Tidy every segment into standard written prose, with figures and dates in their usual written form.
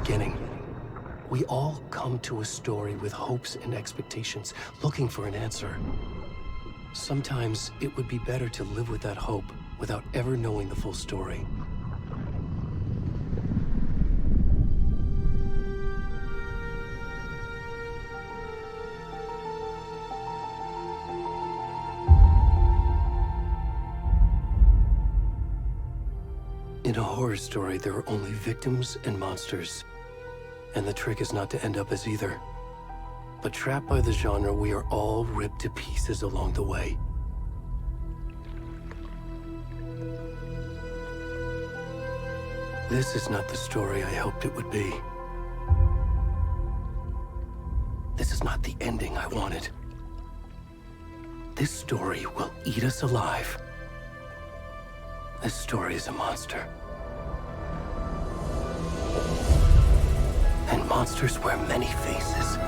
beginning. We all come to a story with hopes and expectations, looking for an answer. Sometimes it would be better to live with that hope without ever knowing the full story. In a horror story, there are only victims and monsters. And the trick is not to end up as either. But trapped by the genre, we are all ripped to pieces along the way. This is not the story I hoped it would be. This is not the ending I wanted. This story will eat us alive. This story is a monster. And monsters wear many faces.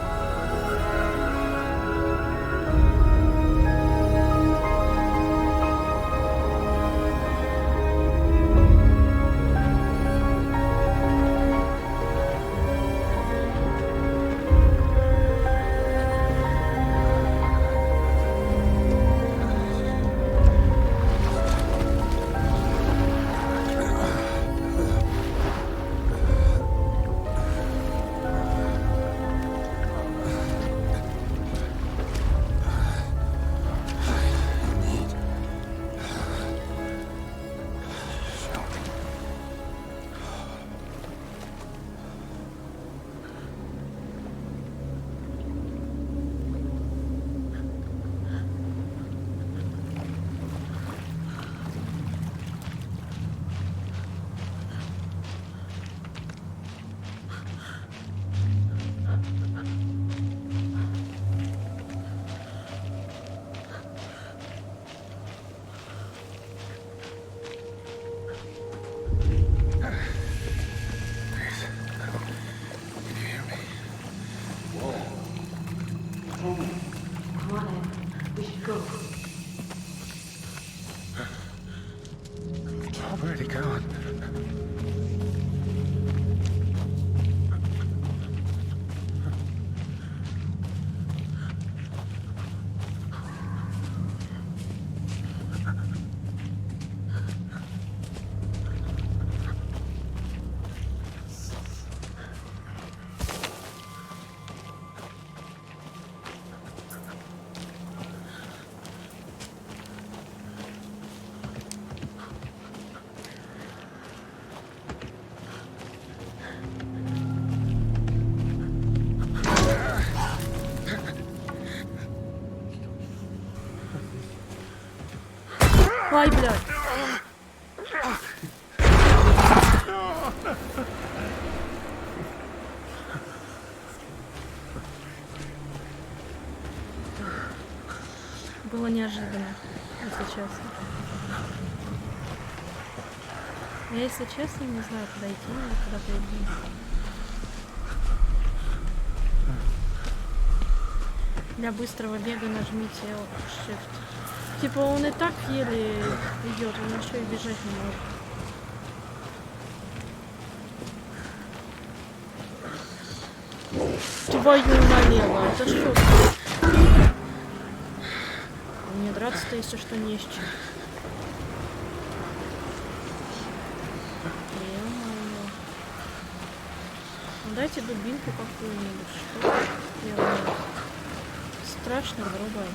Where'd he go? Ай, блядь. Было неожиданно, если честно. Я, если честно, не знаю, куда идти, куда пойти. Для быстрого бега нажмите Shift. Типа он и так еле идет, он еще и бежать не может. Твою налево, это что? Мне драться-то, если что, не с чем. Ё-моё. Дайте дубинку какую-нибудь, что? Страшно, вырубай.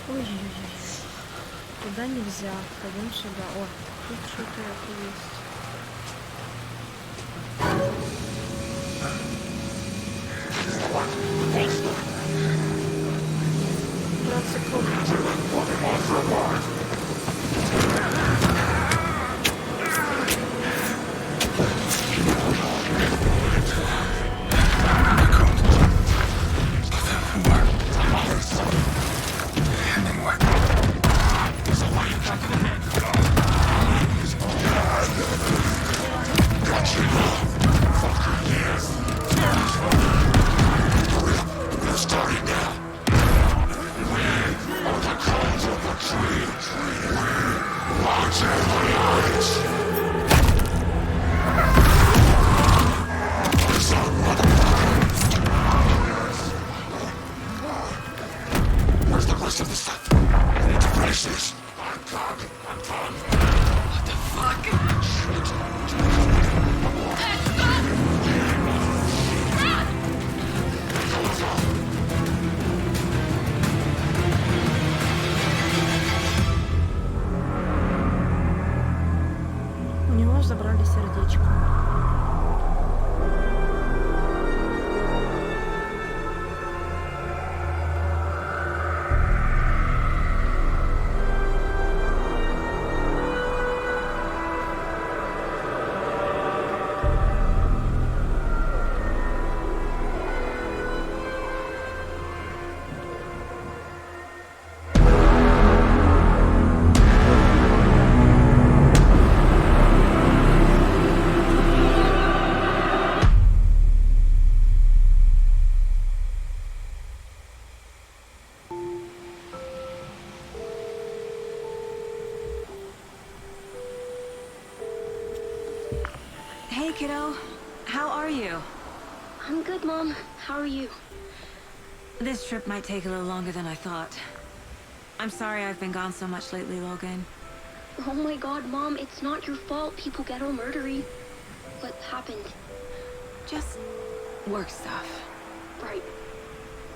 Ой-ой-ой. Туда нельзя. Пойдем сюда. О, тут что-то есть. How are you? I'm good, Mom. How are you? This trip might take a little longer than I thought. I'm sorry I've been gone so much lately, Logan. Oh my god, Mom, it's not your fault people get all murdery. What happened? Just work stuff. Right.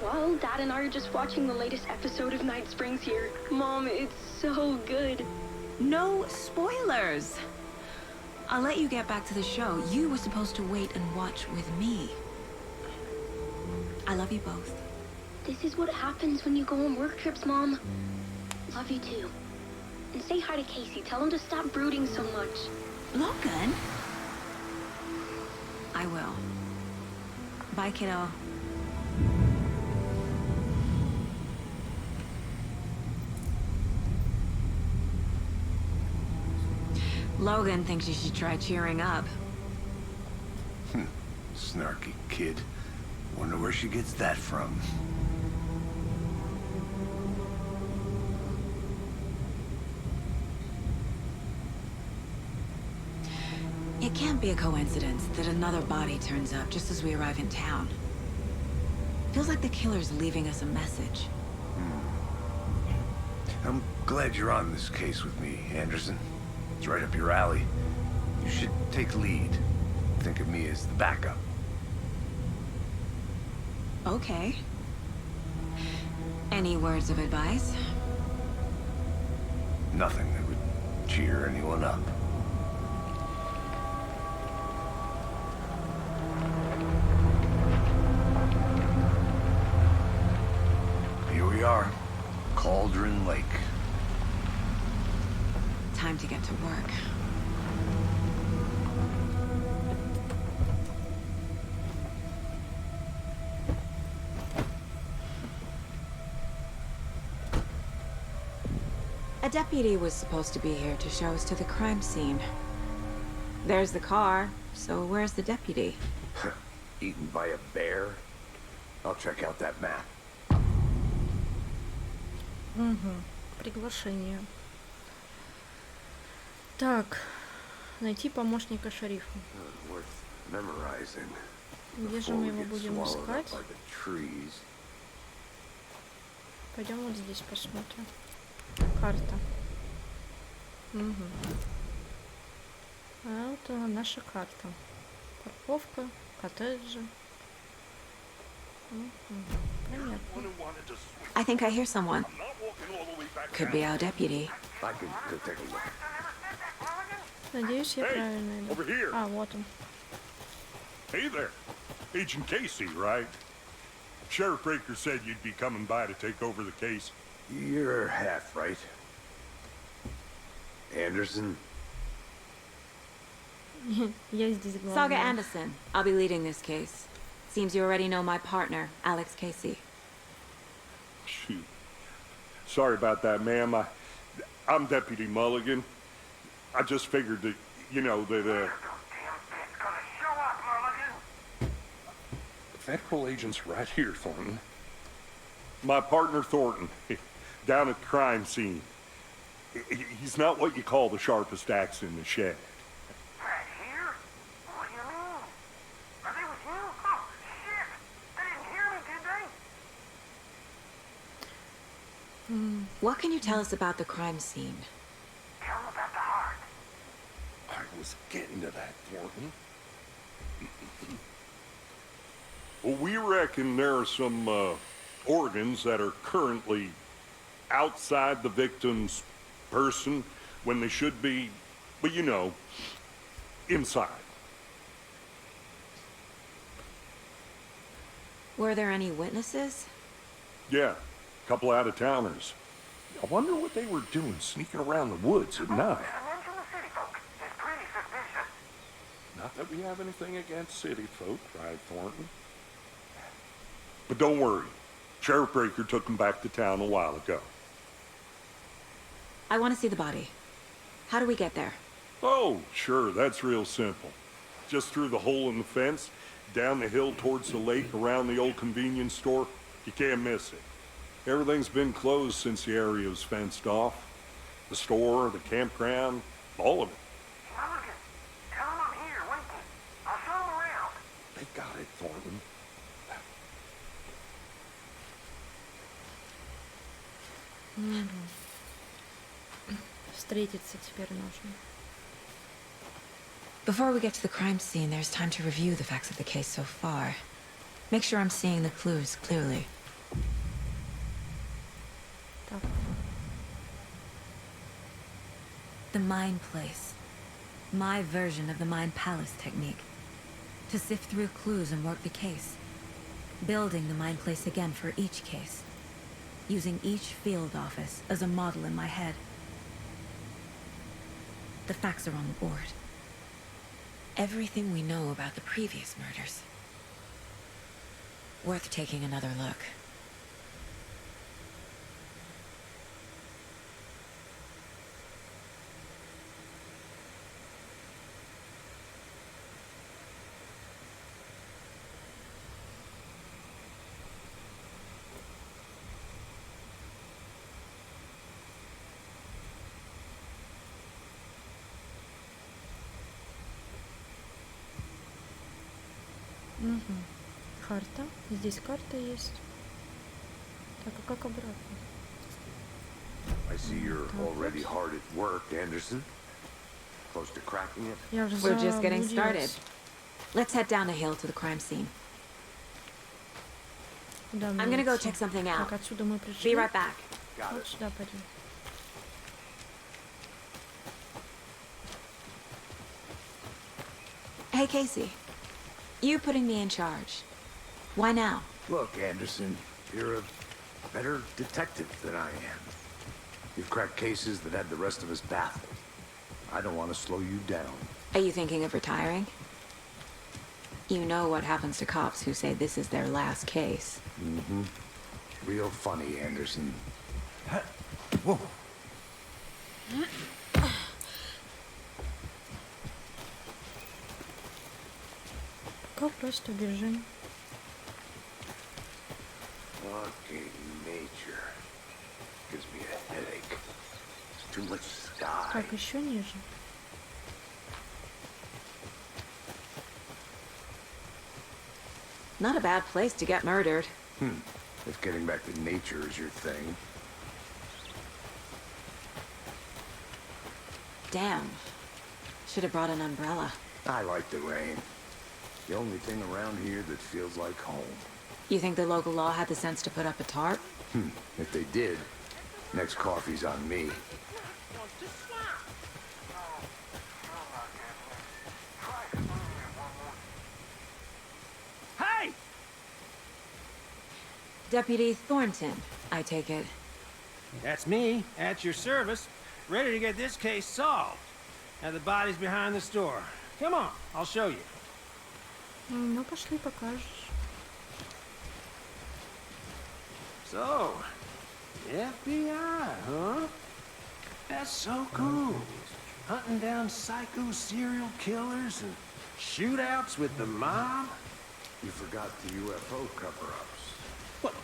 Well, Dad and I are just watching the latest episode of Night Springs here. Mom, it's so good. No spoilers! I'll let you get back to the show. You were supposed to wait and watch with me. I love you both. This is what happens when you go on work trips, Mom. Love you too. And say hi to Casey. Tell him to stop brooding so much. Logan? I will. Bye, kiddo. Logan thinks you should try cheering up. Snarky kid. Wonder where she gets that from. It can't be a coincidence that another body turns up just as we arrive in town. Feels like the killer's leaving us a message. I'm glad you're on this case with me, Anderson. It's right up your alley. You should take lead. Think of me as the backup. Okay. Any words of advice? Nothing that would cheer anyone up. Here we are. Cauldron Lake. Time to get to work. A deputy was supposed to be here to show us to the crime scene. There's the car, so where's the deputy? Eaten by a bear? I'll check out that map. Приглашение. Так, найти помощника шерифа. Worth memorizing. Где же мы его будем искать? Пойдем вот здесь посмотрим. Карта. А вот она, наша карта. Парковка, коттеджи. Понятно. I think I hear someone. Could be our deputy. I can go take a look. Надеюсь, я правильно иду. over here. А, вот он. Hey there. Agent Casey, right? Sheriff Breaker said you'd be coming by to take over the case. You're half right. Anderson? Я здесь главная. Saga Anderson. I'll be leading this case. Seems you already know my partner, Alex Casey. Shoot. Sorry about that, ma'am. I'm Deputy Mulligan. I just figured that, you know, that, Federal agent's right here, Thornton. My partner, Thornton, down at the crime scene. He's not what you call the sharpest axe in the shed. Right here? What do you mean? Are they with you? Oh, shit! They didn't hear me, did they? What can you tell us about the crime scene? Tell them about the heart. I was getting to that, Thornton. Well, we reckon there are some organs that are currently outside the victim's person when they should be, well, you know, inside. Were there any witnesses? Yeah, a couple out-of-towners. I wonder what they were doing sneaking around the woods at night. Mention the city folk. It's pretty suspicious. Not that we have anything against city folk, right, Thornton? But don't worry. Sheriff Breaker took them back to town a while ago. I want to see the body. How do we get there? Oh, sure, that's real simple. Just through the hole in the fence, down the hill towards the lake, around the old convenience store. You can't miss it. Everything's been closed since the area was fenced off. The store, the campground, all of it. Mulligan, tell them I'm here waiting. I'll show them I got it, Thornton. Встретиться теперь нужно. Before we get to the crime scene, there's time to review the facts of the case so far. Make sure I'm seeing the clues clearly. Так. The Mind Place. My version of the Mind Palace technique. To sift through clues and work the case. Building the Mind Place again for each case. Using each field office as a model in my head. The facts are on the board. Everything we know about the previous murders. Worth taking another look. Карта. Здесь карта есть. Так, а как обратно? I see you're already hard at work, Anderson. Close to cracking it. Я уже We're just getting started. заблудилась. Let's head down the hill to the crime scene. Куда мне I'm gonna go идти? check something out. Так, отсюда мы пришли. Be right back. Got Вот it. сюда пойдем. Hey, Casey. You putting me in charge. Why now? Look, Anderson, you're a better detective than I am. You've cracked cases that had the rest of us baffled. I don't want to slow you down. Are you thinking of retiring? You know what happens to cops who say this is their last case. Mm-hmm. Real funny, Anderson. Whoa. Пока просто бежим. Fucking nature. Gives me a headache. There's too much sky. Так, еще ниже. Not a bad place to get murdered. If getting back to nature is your thing. Damn. Should have brought an umbrella. I like the rain. The only thing around here that feels like home. You think the local law had the sense to put up a tarp? If they did, next coffee's on me. Hey! Deputy Thornton, I take it. That's me, at your service, ready to get this case solved. Now the body's behind the store. Come on, I'll show you. Ну, пошли, покажешь. So, FBI, huh? That's so cool. Hunting down psycho serial killers and shootouts with the mob. You forgot the UFO cover-ups. What?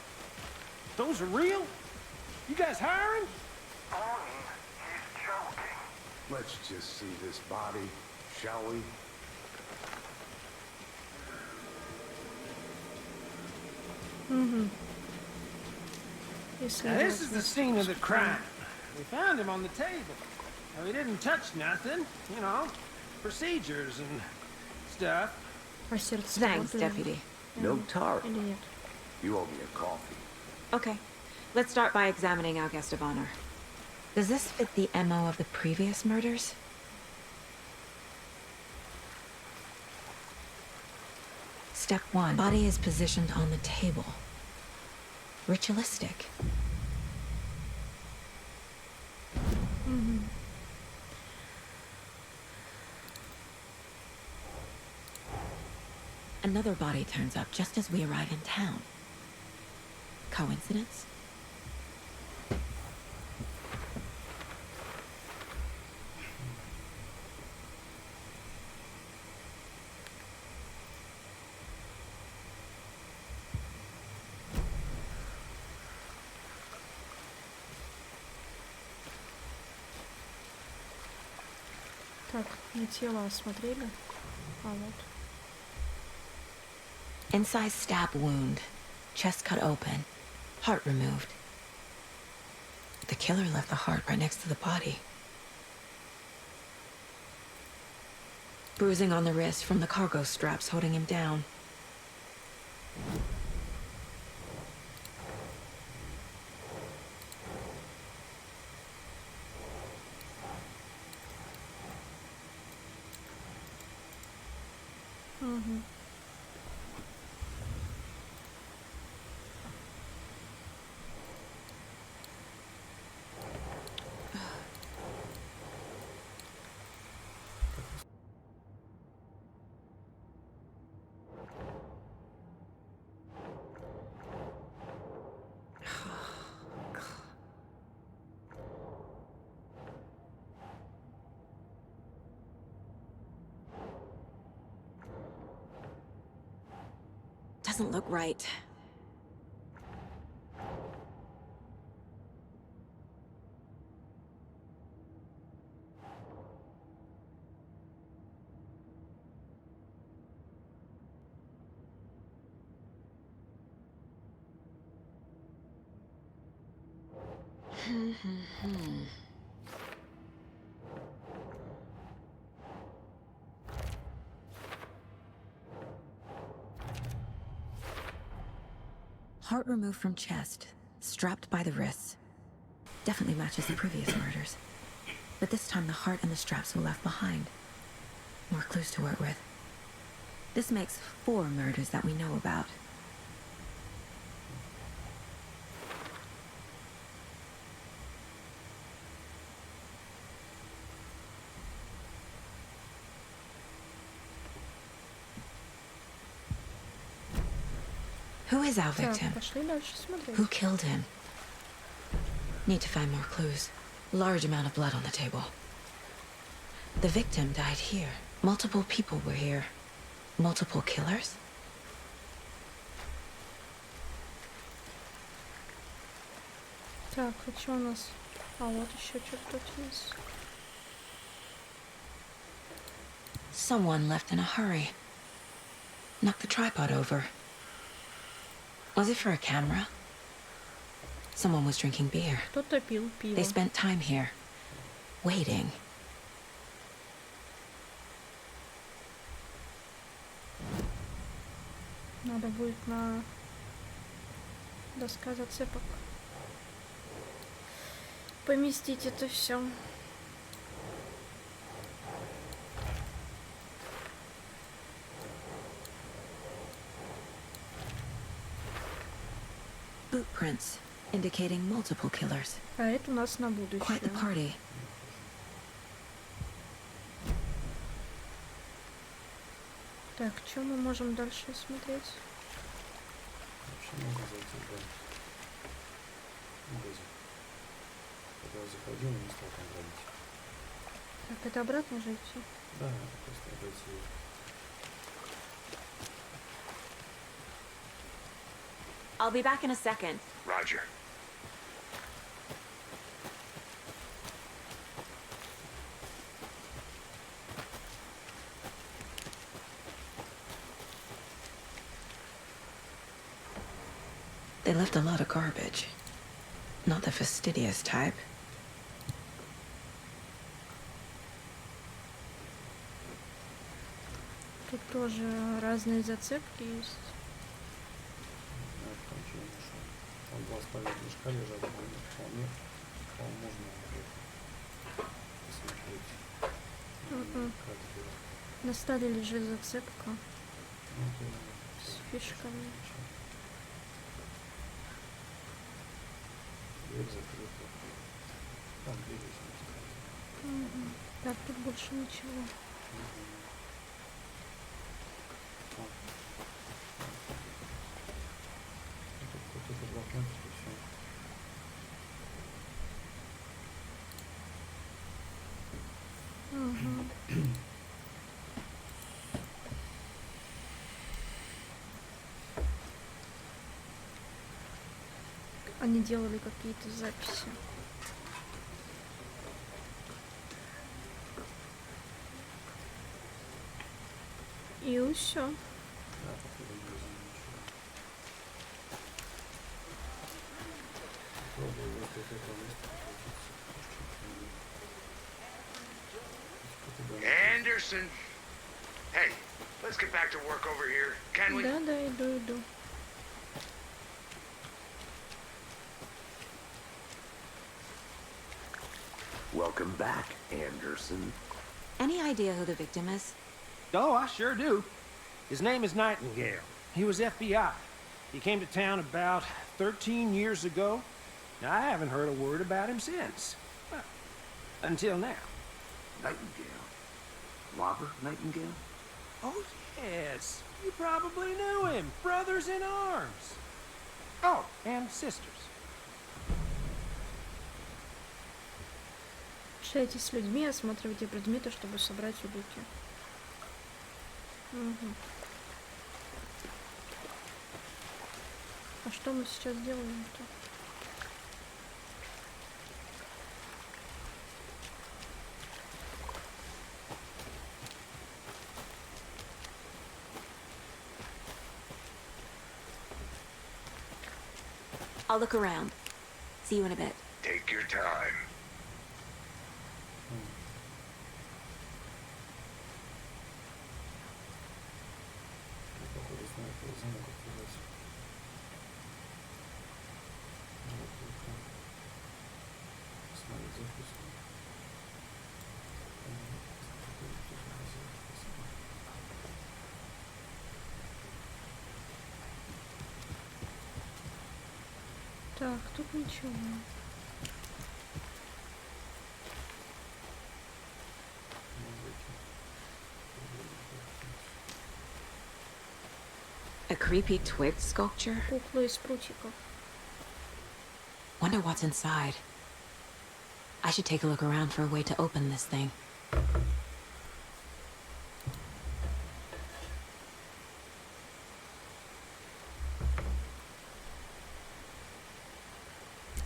Those are real? You guys hiring? Tony, he's joking. Let's just see this body, shall we? Если Now this is вот the scene of the crime. We found him on the table. Now, he didn't touch nothing, you know, procedures and stuff. по сердцу Thanks, работаем. Deputy. No tar. Или нет? You owe me a coffee. Okay, let's start by examining our guest of honor. Does this fit the MO of the previous murders? Step 1. Body is positioned on the table. Ritualistic. Another body turns up just as we arrive in town. Coincidence? Так, мы тело осмотрели. А вот. Incised stab wound, chest cut open, heart removed. The killer left the heart right next to the body. Bruising on the wrist from the cargo straps holding him down. Doesn't look right. Heart removed from chest, strapped by the wrists. Definitely matches the previous murders. But this time the heart and the straps were left behind. More clues to work with. This makes 4 murders that we know about. Who is our victim? Так, пошли дальше смотреть. Who killed him? Need to find more clues. Large amount of blood on the table. The victim died here. Multiple people were here. Multiple killers? Так, а что у нас? А вот еще что-то тут есть. Someone left in a hurry. Knocked the tripod over. Was it for a camera? Someone was drinking beer. Кто-то пил пиво. They spent time here, waiting. Надо будет на доска зацепок поместить это все. Footprints indicating multiple killers. А это у нас на будущее. Quite the party. Так, что мы можем дальше смотреть? Вообще можно зайти в магазин. Когда я заходил, не стал там грабить. Так, это обратно же идти? Да, это просто обойти. I'll be back in a second. Roger. They left a lot of garbage. Not the fastidious type. Тут тоже разные зацепки есть. Там что я нашел? Там 2 спальных мешка лежат, вполне можно посмотреть. Как это? На столе лежит зацепка Ну, это с фишками. дверь закрыта. Там дверь есть. Так, тут больше ничего. Тут блокнотик и все. Они делали какие-то записи. И все. Да, походу магазин. Попробую возле этого места покрутиться. Anderson! Hey, let's get back to work over here, can we? Да, да, иду. Welcome back, Anderson. Any idea who the victim is? Oh, I sure do. His name is Nightingale. He was FBI. He came to town about 13 years ago. Now, I haven't heard a word about him since. Well, until now. Nightingale? Robert Nightingale? Oh, yes. You probably knew him. Brothers in arms. Oh, and sisters. Общайтесь с людьми, осматривайте предметы, чтобы собрать улики. Угу. А что мы сейчас делаем-то? I'll look around. See you in a bit. Take your time. Походу знаю, как замок открывать. Вот только смотреть запуск. Так, тут ничего. A creepy twig sculpture? Куклы из прутиков. Wonder what's inside. I should take a look around for a way to open this thing.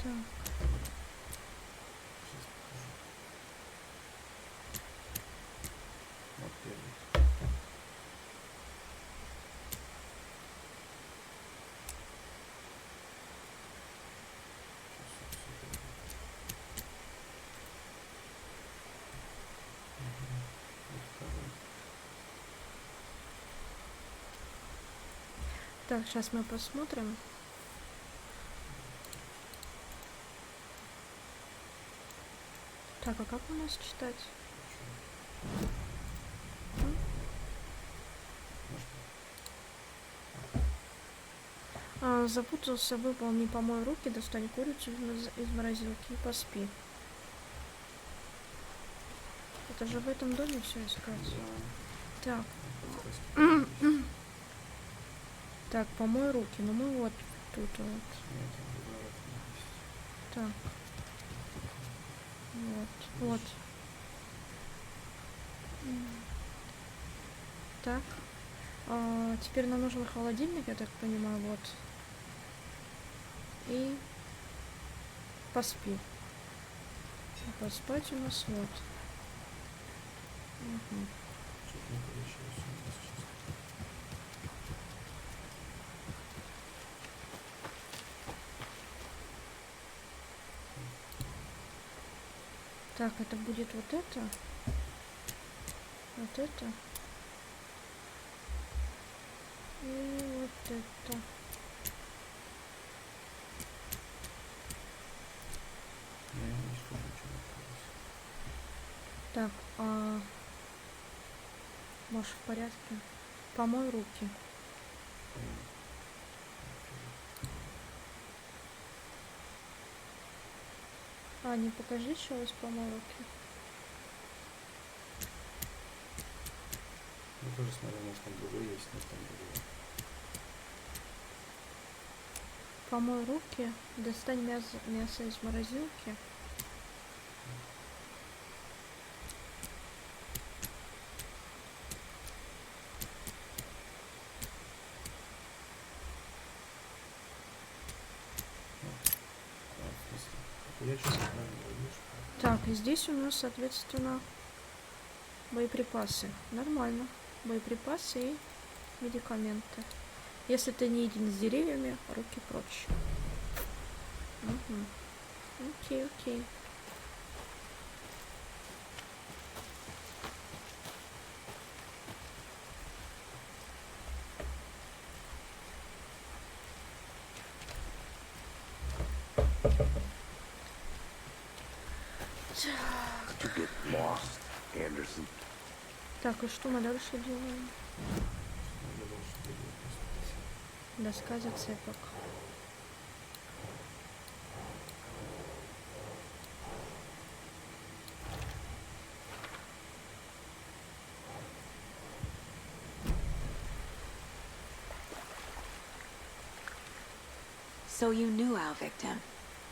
Так. Вот первый. Так, сейчас мы посмотрим. Так, а как у нас читать? Запутался, выпал, не помой руки, достань курицу из морозилки и поспи. Это же в этом доме все искать. Так. Так, помой руки. Ну мы вот тут вот. Так. Вот. Так. Теперь нам нужен холодильник, я так понимаю, вот. И поспи. Поспать у нас вот. Угу. Так, это будет вот это. Вот это. И вот это. Так, Маша, в порядке? Помой руки. Не покажи еще раз, помой руки. Я тоже смотрю, может там другой есть, но там другой. Помой руки, достань мясо из морозилки. Так, и здесь у нас, соответственно, боеприпасы. Нормально. Боеприпасы и медикаменты. Если ты не един с деревьями, руки прочь. Угу. Окей, окей. You get lost, Anderson. Так, и что мы дальше делаем? Доска зацепок. So you knew our victim?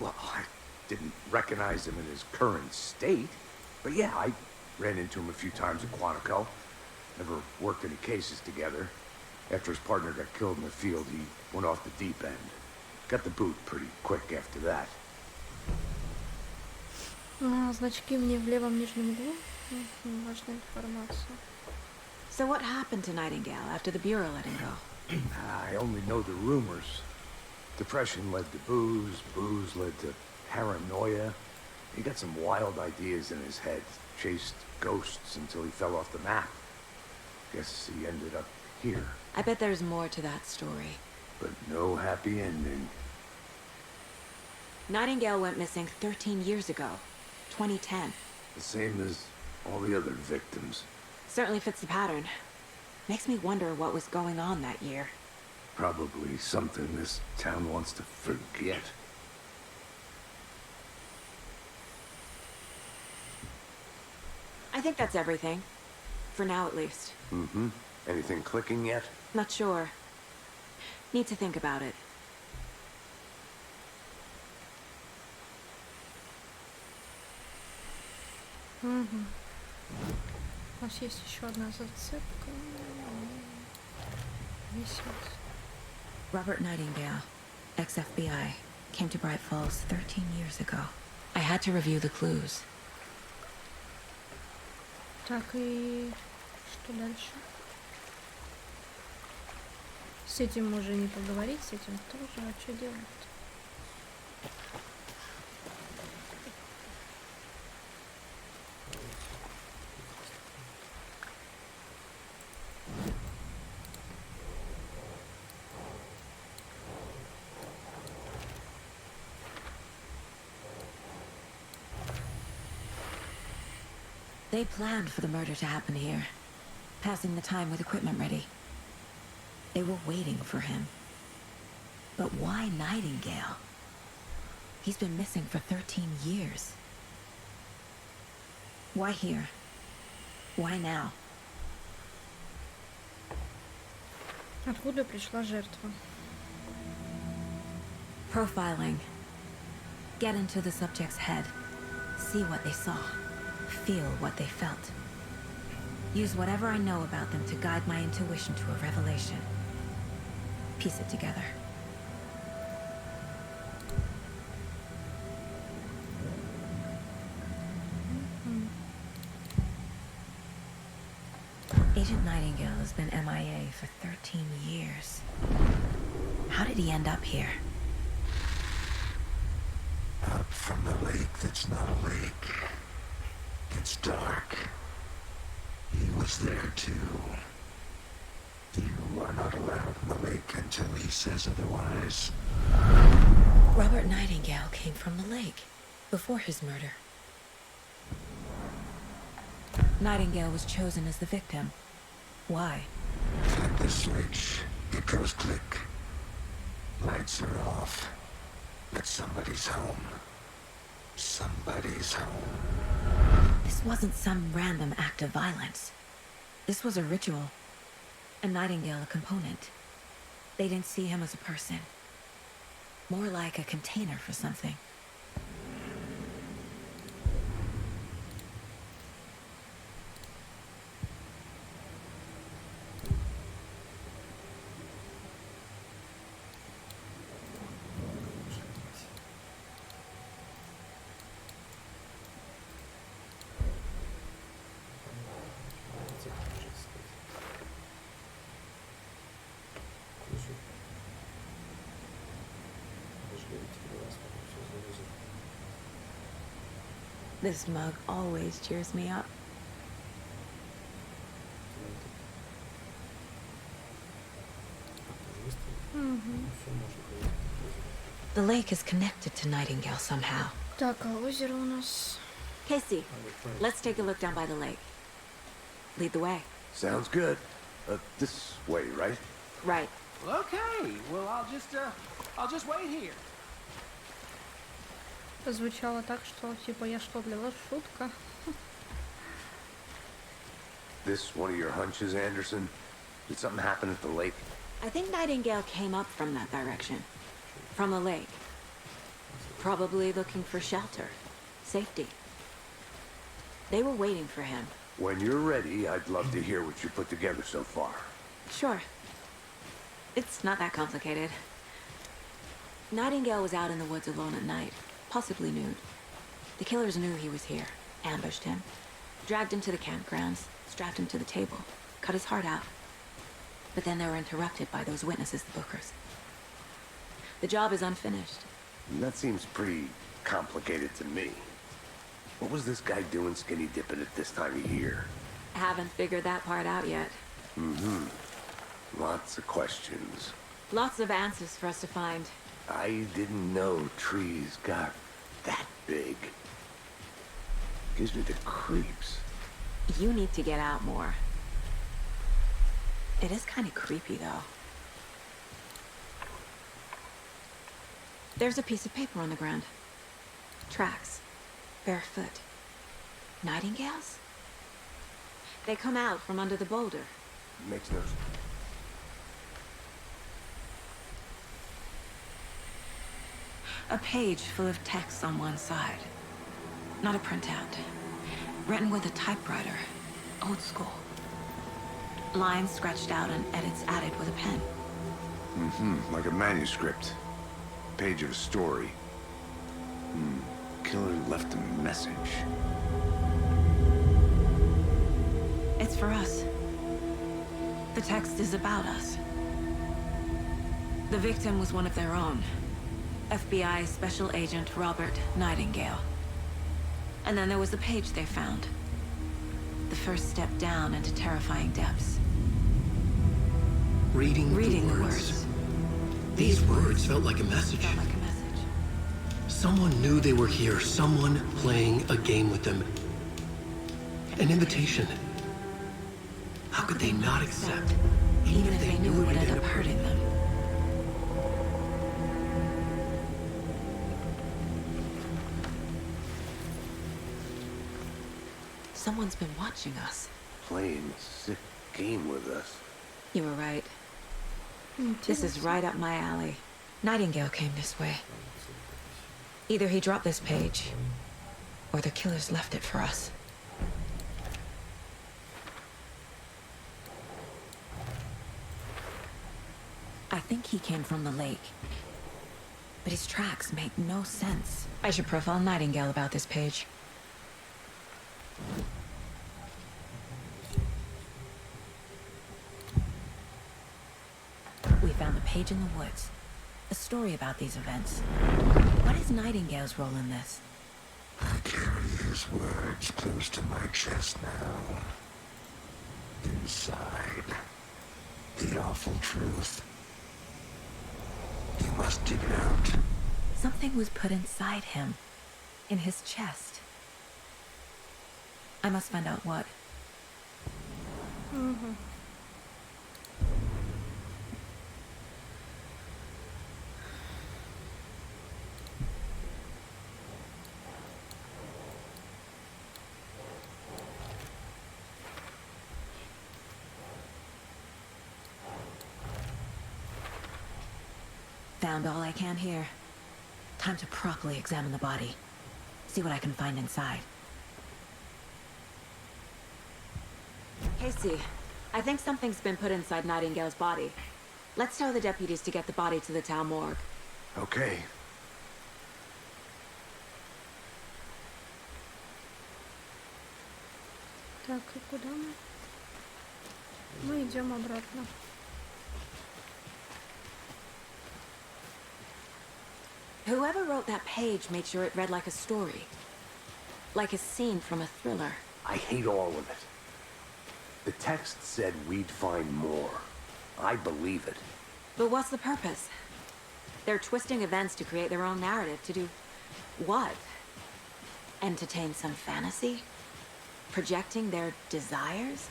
Well, I didn't recognize him in his current state. But yeah, I ran into him a few times at Quantico. Never worked any cases together. After his partner got killed in the field, he went off the deep end. Got the boot pretty quick after that. Значки мне в левом нижнем углу. Важная информация. So what happened to Nightingale after the Bureau let him go? I only know the rumors. Depression led to booze, booze led to paranoia. He got some wild ideas in his head, chased ghosts until he fell off the map. Guess he ended up here. I bet there's more to that story. But no happy ending. Nightingale went missing 13 years ago, 2010. The same as all the other victims. Certainly fits the pattern. Makes me wonder what was going on that year. Probably something this town wants to forget. I think that's everything. For now, at least. Mm-hmm. Anything clicking yet? Not sure. Need to think about it. Угу. У нас есть еще одна зацепка. Висит. Robert Nightingale, ex-FBI, came to Bright Falls 13 years ago. I had to review the clues. Так, и что дальше? С этим уже не поговорить, с этим тоже. А что делать-то? They planned for the murder to happen here, passing the time with equipment ready. They were waiting for him. But why Nightingale? He's been missing for 13 years. Why here? Why now? Откуда пришла жертва? Profiling. Get into the subject's head. See what they saw. Feel what they felt. Use whatever I know about them to guide my intuition to a revelation. Piece it together. Agent Nightingale has been MIA for 13 years. How did he end up here? Up from the lake that's not a lake. It's dark. He was there too. You are not allowed in the lake until he says otherwise. Robert Nightingale came from the lake before his murder. Nightingale was chosen as the victim. Why? Flip the switch. It goes click. Lights are off. But somebody's home. Somebody's home. This wasn't some random act of violence. This was a ritual. A Nightingale a component. They didn't see him as a person. More like a container for something. This mug always cheers me up. The lake is connected to Nightingale somehow. Так, а озеро у нас... Casey, let's take a look down by the lake. Lead the way. Sounds good. This way, right? Right. Okay, well, I'll just wait here. Звучало так, что типа я что, для вас шутка? This one of your hunches, Anderson? Did something happen at the lake? I think Nightingale came up from that direction. From the lake. Probably looking for shelter. Safety. They were waiting for him. When you're ready, I'd love to hear what you put together so far. Sure. It's not that complicated. Nightingale was out in the woods alone at night, possibly nude. The killers knew he was here, ambushed him, dragged him to the campgrounds, strapped him to the table, cut his heart out. But then they were interrupted by those witnesses, the Bookers. The job is unfinished. That seems pretty complicated to me. What was this guy doing skinny dipping at this time of year? Haven't figured that part out yet. Lots of questions. Lots of answers for us to find. I didn't know trees got that big. Gives me the creeps. You need to get out more. It is kind of creepy, though. There's a piece of paper on the ground. Tracks. Barefoot. Nightingales? They come out from under the boulder. Makes no sense. A page full of text on one side. Not a printout. Written with a typewriter. Old school. Lines scratched out and edits added with a pen. Like a manuscript. Page of a story. Killer left a message. It's for us. The text is about us. The victim was one of their own. FBI Special Agent Robert Nightingale. And then there was the page they found. The first step down into terrifying depths. Reading the words. These words felt like a message. Felt like a message. Someone knew they were here, someone playing a game with them. An invitation. How could they not accept, Even if they knew it would end up hurting them. Someone's been watching us. Playing a sick game with us. You were right. This is right up my alley. Nightingale came this way. Either he dropped this page, or the killers left it for us. I think he came from the lake. But his tracks make no sense. I should profile Nightingale about this page. We found a page in the woods. A story about these events. What is Nightingale's role in this? I carry his words close to my chest now. Inside, the awful truth. You must dig it out. Something was put inside him. In his chest. I must find out what. Found all I can here. Time to properly examine the body. See what I can find inside. Casey, I think something's been put inside Nightingale's body. Let's tell the deputies to get the body to the town morgue. Okay. Так, и куда мы? Мы идем обратно. Whoever wrote that page made sure it read like a story. Like a scene from a thriller. I hate all of it. The text said we'd find more. I believe it. But what's the purpose? They're twisting events to create their own narrative. To do what? Entertain some fantasy? Projecting their desires?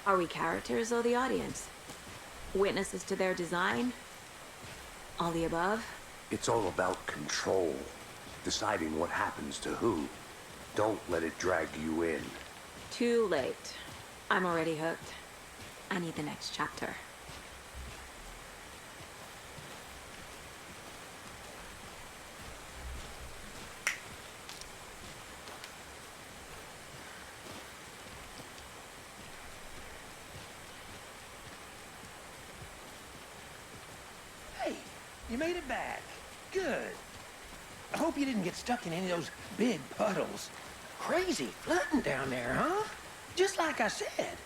Are we characters or the audience? Witnesses to their design? All the above? It's all about control. Deciding what happens to who. Don't let it drag you in. Too late. I'm already hooked. I need the next chapter. Hey, you made it back. Good. I hope you didn't get stuck in any of those big puddles. Crazy flooding down there, huh? Just like I said.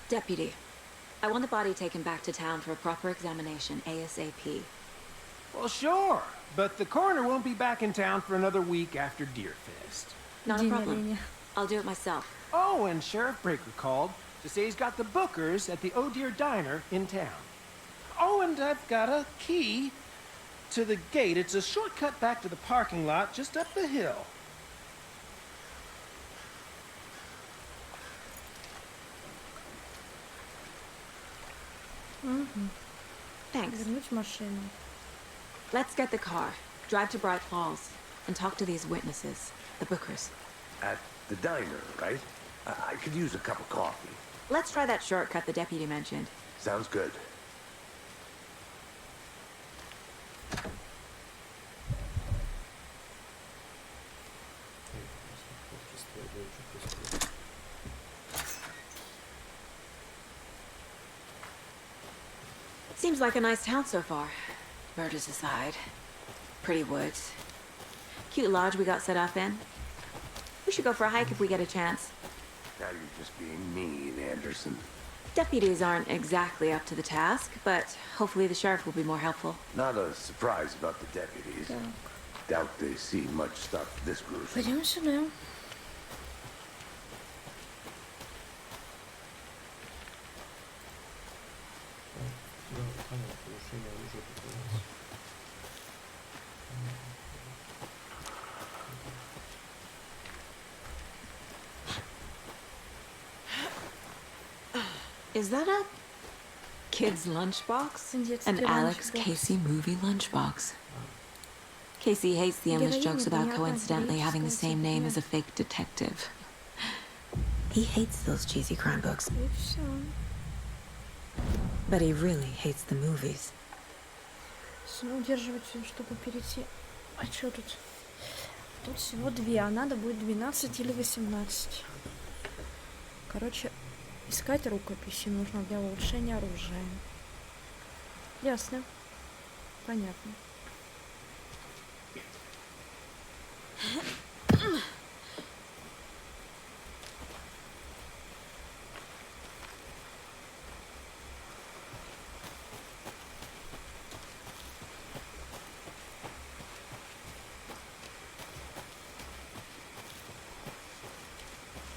Deputy, I want the body taken back to town for a proper examination, ASAP. Well, sure. But the coroner won't be back in town for another week after Deerfest. Not a problem. I'll do it myself. Oh, and Sheriff Breaker called to say he's got the bookers at the Oh Dear Diner in town. Oh, and I've got a key to the gate. It's a shortcut back to the parking lot just up the hill. Thanks. Вернуть машину. Let's get the car, drive to Bright Falls, and talk to these witnesses, the bookers. At the diner, right? I could use a cup of coffee. Let's try that shortcut the deputy mentioned. Sounds good. Seems like a nice town so far. Murders aside. Pretty woods. Cute lodge we got set up in. We should go for a hike if we get a chance. Now you're just being mean, Anderson. Deputies aren't exactly up to the task, but hopefully the sheriff will be more helpful. Not a surprise about the deputies. Doubt they see much stuff this gruesome. Пойдем сюда. Is that a kid's lunchbox? An Alex Casey movie lunchbox. Casey hates the endless jokes about coincidentally having the same name as a fake detective. He hates those cheesy crime books. И все. But he really hates the movies. Удерживать, чтобы перейти. А что тут? Тут всего 2, а надо будет 12 или 18. Короче, искать рукописи нужно для улучшения оружия. Ясно. Понятно.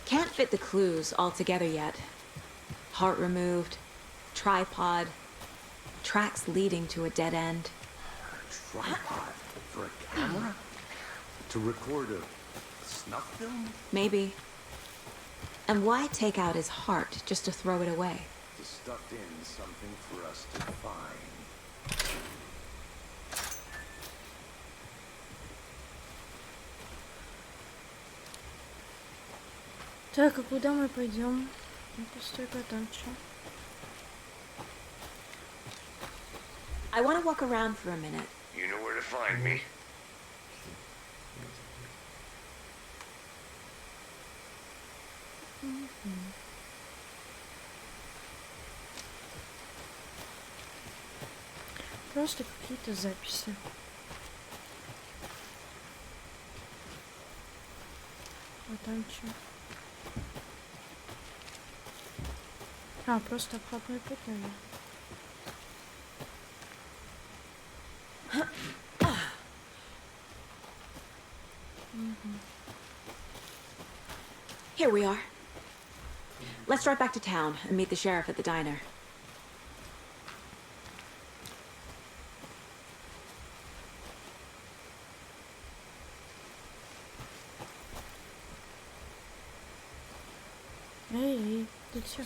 Can't fit the clues all together yet. Heart removed, tripod, tracks leading to a dead end. A tripod for a camera? To record a snuff film? Maybe. And why take out his heart just to throw it away? To stuff in something for us to find. Так, а куда мы пойдем? Ну, постой-ка, там что? I want to walk around for a minute. You know where to find me. Просто какие-то записи. А там что? А, просто обходной путь, наверное. Here we are. Let's drive back to town and meet the sheriff at the diner. Эй, ты чё?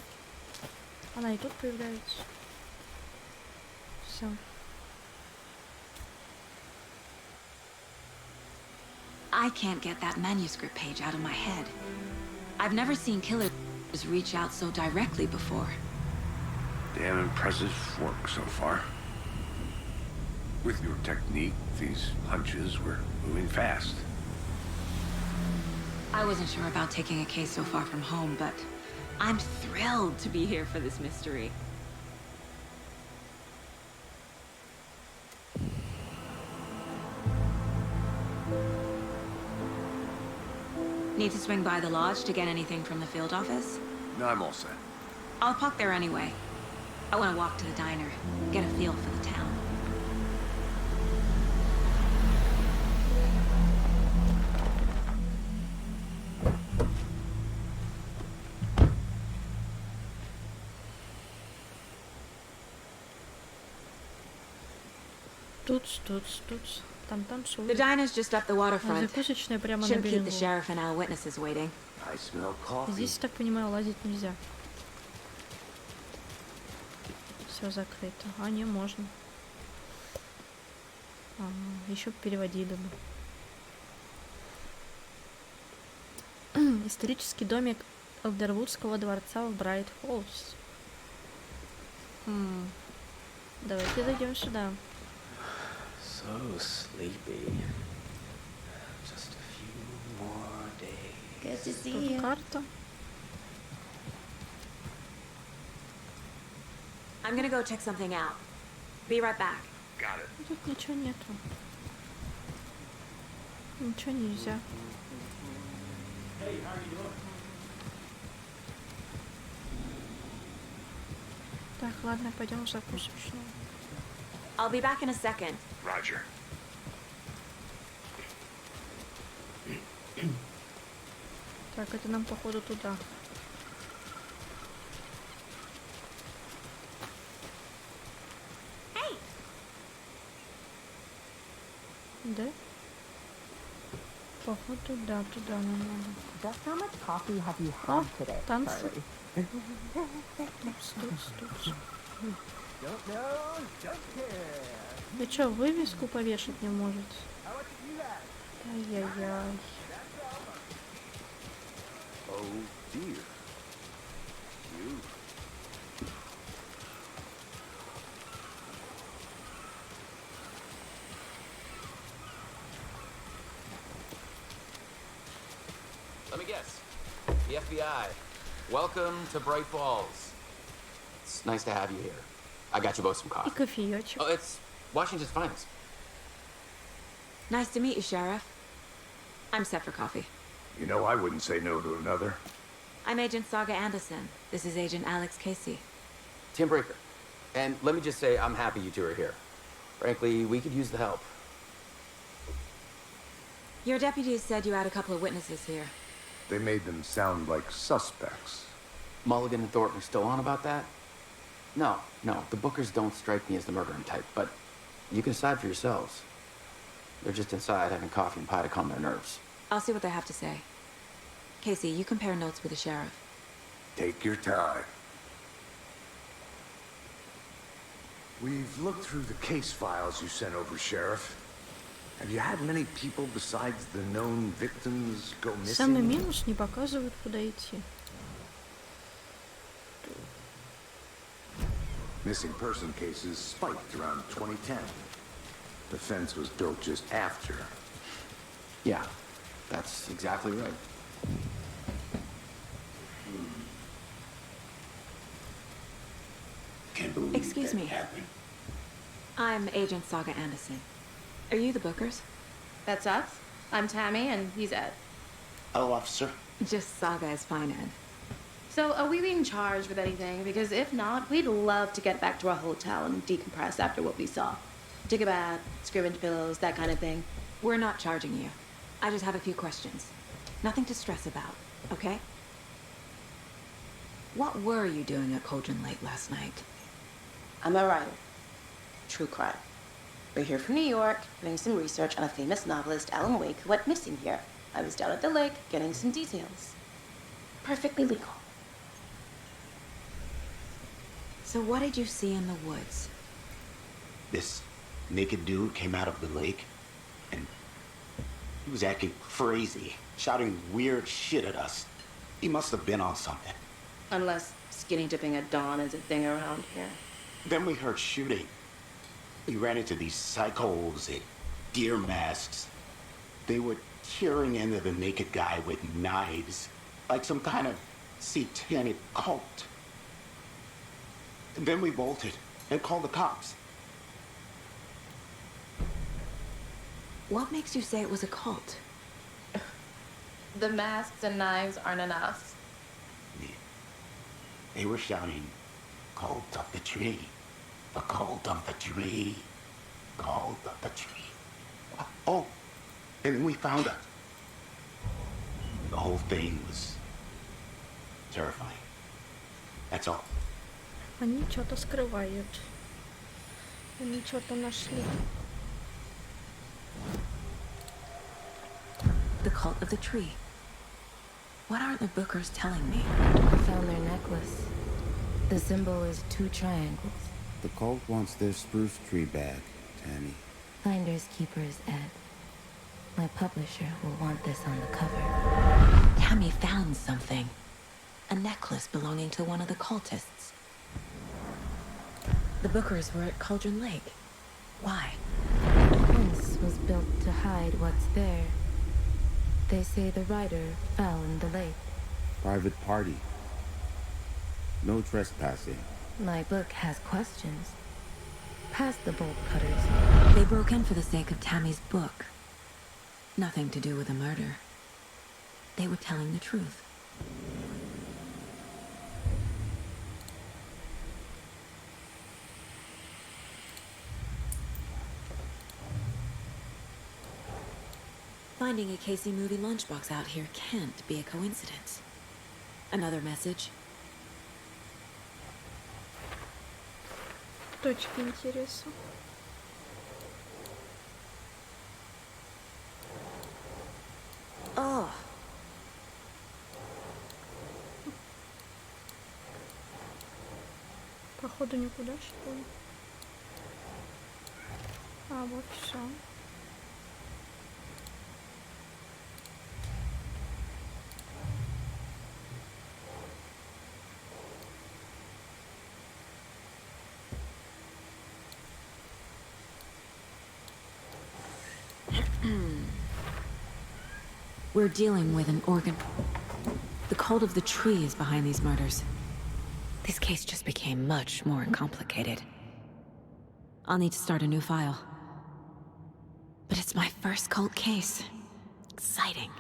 Она и тут появляется. Все. I can't get that manuscript page out of my head. I've never seen killers reach out so directly before. Damn impressive work so far. With your technique, these hunches were moving fast. I wasn't sure about taking a case so far from home, but I'm thrilled to be here for this mystery. Need to swing by the lodge to get anything from the field office? No, I'm all set. I'll park there anyway. I want to walk to the diner, get a feel for the town. Тут. Там The танцуют. diner's just up the А waterfront. закусочная прямо на Shouldn't keep the берегу. sheriff and our witnesses waiting. I smell coffee. Здесь, так понимаю, лазить нельзя. Все закрыто. А, не, можно. Еще переводили бы. Исторический домик Элдервудского дворца в Брайт-Холлс. Давайте зайдем сюда. So sleepy. Just a few more days. Good to see Тут карта. I'm gonna go check something out. Be right back. Got it. Тут ничего нету. Ничего нельзя. Так, ладно, пойдем в закусочную. I'll be back in a second. Roger. Так, это нам походу туда. Да? Походу, да, туда нам надо. Just how much coffee have you О, had today, танцы. Charlie? Тут. Вы чё, вывеску повешать не можете? Ай-яй-яй. Oh dear. You. Let me guess. The FBI. Welcome to Bright Falls. It's nice to have you here. I got you both some И coffee. кофеёчек. Oh, it's Washington's finest. Nice to meet you, Sheriff. I'm set for coffee. You know, I wouldn't say no to another. I'm Agent Saga Anderson. This is Agent Alex Casey. Tim Breaker. And let me just say, I'm happy you two are here. Frankly, we could use the help. Your deputies said you had a couple of witnesses here. They made them sound like suspects. Mulligan and Thornton are still on about that? No, the Bookers don't strike me as the murdering type, but you can decide for yourselves. They're just inside having coffee and pie to calm their nerves. I'll see what they have to say. Casey, you compare notes with the sheriff. Take your time. We've looked through the case files you sent over, Sheriff. Have you had many people besides the known victims go Самый missing? минус, не показывают, куда идти. Missing person cases spiked around 2010. The fence was built just after. Yeah, that's exactly right. Can't believe Excuse that me. happened. I'm Agent Saga Anderson. Are you the Bookers? That's us. I'm Tammy, and he's Ed. Hello, officer. Just Saga is fine, Ed. So, are we being charged with anything? Because if not, we'd love to get back to our hotel and decompress after what we saw. Take a bath, screw into pillows, that kind of thing. We're not charging you. I just have a few questions. Nothing to stress about, okay? What were you doing at Cauldron Lake last night? I'm a writer. True crime. We're here from New York, doing some research on a famous novelist, Alan Wake, who went missing here. I was down at the lake, getting some details. Perfectly legal. So what did you see in the woods? This naked dude came out of the lake, and he was acting crazy, shouting weird shit at us. He must have been on something. Unless skinny dipping at dawn is a thing around here. Then we heard shooting. We ran into these psychos in deer masks. They were tearing into the naked guy with knives, like some kind of satanic cult. And then we bolted and called the cops. What makes you say it was a cult? The masks and knives aren't enough. They were shouting, "Cult of the tree, the cult of the tree, cult of the tree." Oh, and then we found her. The whole thing was terrifying. That's all. Они что-то скрывают. Они что-то нашли. The cult of the tree. What aren't the bookers telling me? I found their necklace. The symbol is 2 triangles. The cult wants their spruce tree back, Tammy. Finders keepers, Ed. My publisher will want this on the cover. Tammy found something. A necklace belonging to one of the cultists. The bookers were at Cauldron Lake. Why? Once was built to hide what's there. They say the writer fell in the lake. Private party. No trespassing. My book has questions. Past the bolt cutters. They broke in for the sake of Tammy's book. Nothing to do with a murder. They were telling the truth. Finding a Casey movie lunchbox out here can't be a coincidence. Another message. Точки интереса. Oh. Походу никуда, что ли? А, вот все. We're dealing with an organ. The cult of the tree is behind these murders. This case just became much more complicated. I'll need to start a new file. But it's my first cult case. Exciting.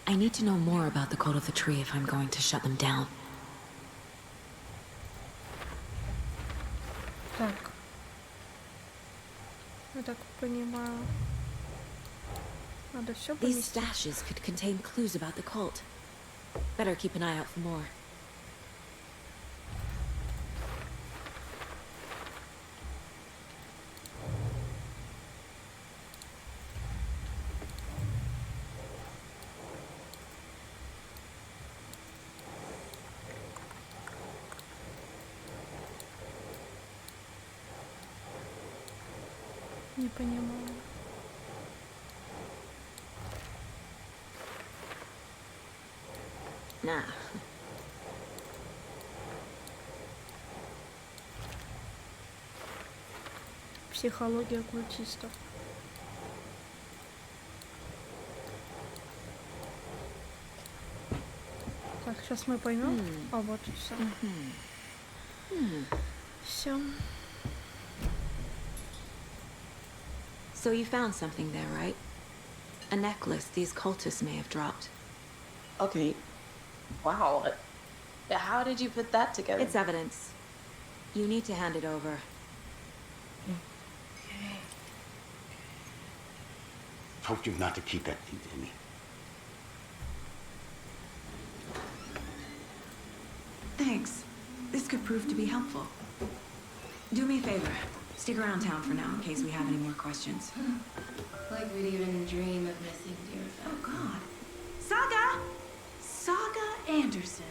I need to know more about the cult of the tree if I'm going to shut them down. Так. Я так понимаю. Надо все These поместить. stashes could contain clues about the cult. Better keep an eye out for more. Не понимаю. Nah. Психология оккультистов. Так, сейчас мы поймем. А вот и все. Все. So you found something there, right? A necklace these cultists may have dropped. Okay. Wow. How did you put that together? It's evidence. You need to hand it over. Told you not to keep that thing to me. Thanks. This could prove to be helpful. Do me a favor. Stick around town for now in case we have any more questions. Like we'd even dream of missing dear Oh, God. Saga! Saga Anderson.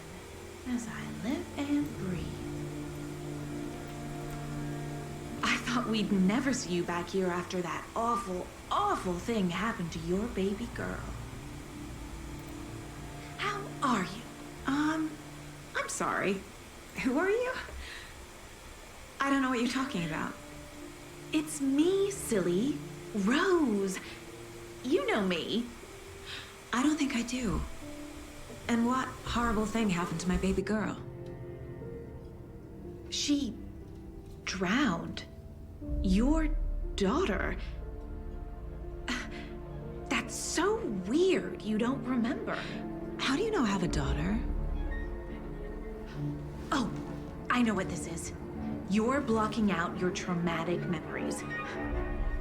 As I live and breathe. I thought we'd never see you back here after that awful, awful thing happened to your baby girl. How are you? I'm sorry. Who are you? I don't know what you're talking about. It's me, silly. Rose. You know me. I don't think I do. And what horrible thing happened to my baby girl? She drowned. Your daughter. That's so weird you don't remember. How do you know I have a daughter? Oh, I know what this is. You're blocking out your traumatic memories.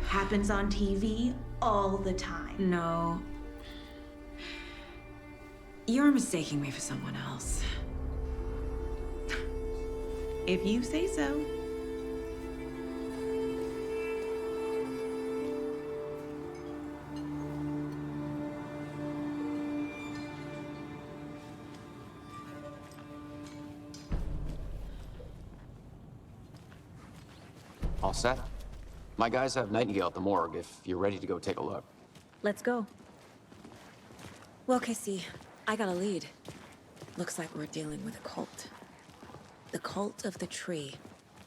Happens on TV all the time. No. You're mistaking me for someone else. If you say so. All set? My guys have Nightingale at the morgue if you're ready to go take a look. Let's go. Well, Casey, I got a lead. Looks like we're dealing with a cult. The cult of the tree.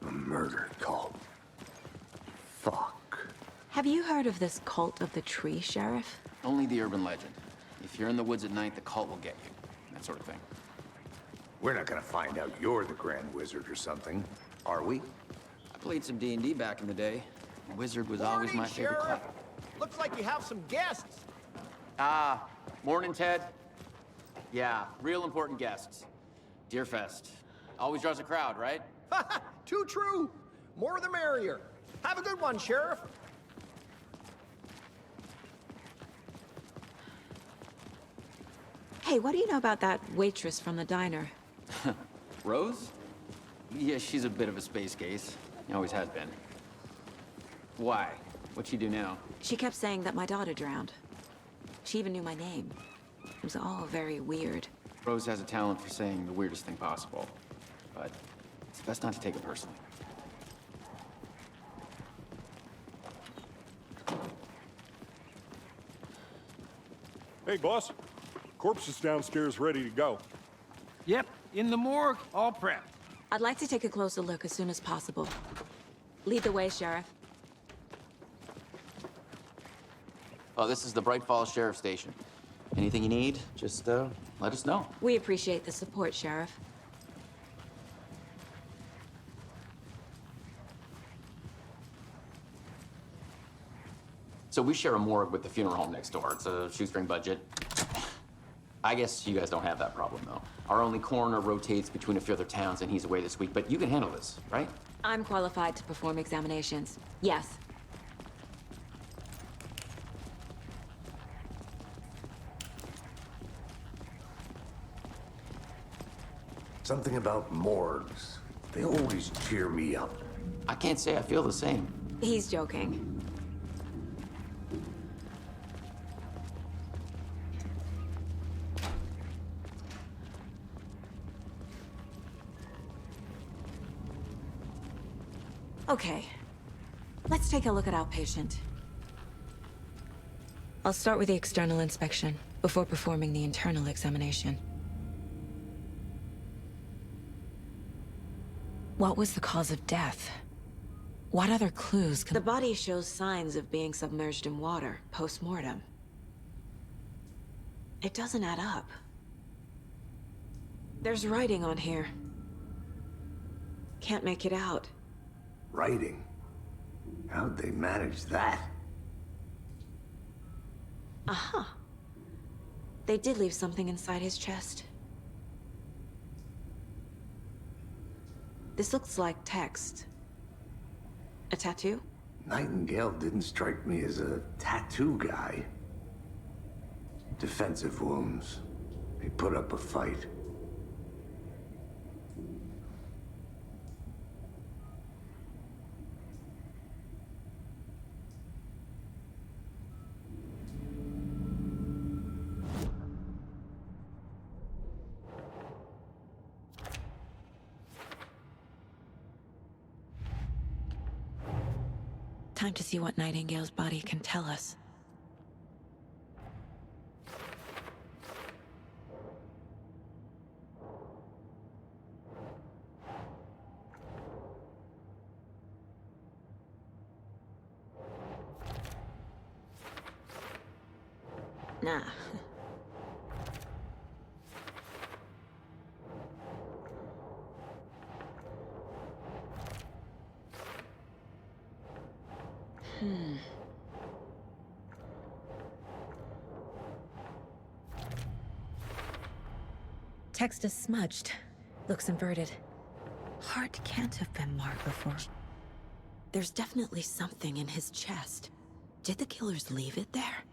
A murder cult. Fuck. Have you heard of this cult of the tree, Sheriff? Only the urban legend. If you're in the woods at night, the cult will get you. That sort of thing. We're not gonna find out you're the Grand Wizard or something, are we? I played some D&D back in the day. Wizard was always my favorite class. Looks like you have some guests. Morning, Ted. Yeah, real important guests. Deerfest. Always draws a crowd, right? Too true. More the merrier. Have a good one, Sheriff. Hey, what do you know about that waitress from the diner? Rose? Yeah, she's a bit of a space case. Always has been. Why? What'd she do now? She kept saying that my daughter drowned. She even knew my name. It was all very weird. Rose has a talent for saying the weirdest thing possible. But it's best not to take it personally. Hey, boss. Corpse is downstairs ready to go. Yep, in the morgue, all prepped. I'd like to take a closer look as soon as possible. Lead the way, Sheriff. Oh, this is the Bright Falls Sheriff Station. Anything you need, just let us know. We appreciate the support, Sheriff. So we share a morgue with the funeral home next door. It's a shoestring budget. I guess you guys don't have that problem, though. Our only coroner rotates between a few other towns, and he's away this week, but you can handle this, right? I'm qualified to perform examinations. Yes. Something about morgues. They always cheer me up. I can't say I feel the same. He's joking. Okay, let's take a look at our patient. I'll start with the external inspection before performing the internal examination. What was the cause of death? What other clues can— The body shows signs of being submerged in water post-mortem. It doesn't add up. There's writing on here. Can't make it out. Writing? How'd they manage that? Uh-huh. They did leave something inside his chest. This looks like text. A tattoo? Nightingale didn't strike me as a tattoo guy. Defensive wounds. He put up a fight. Time to see what Nightingale's body can tell us. Nah. Text is smudged. Looks inverted. Heart can't have been marked before. There's definitely something in his chest. Did the killers leave it there?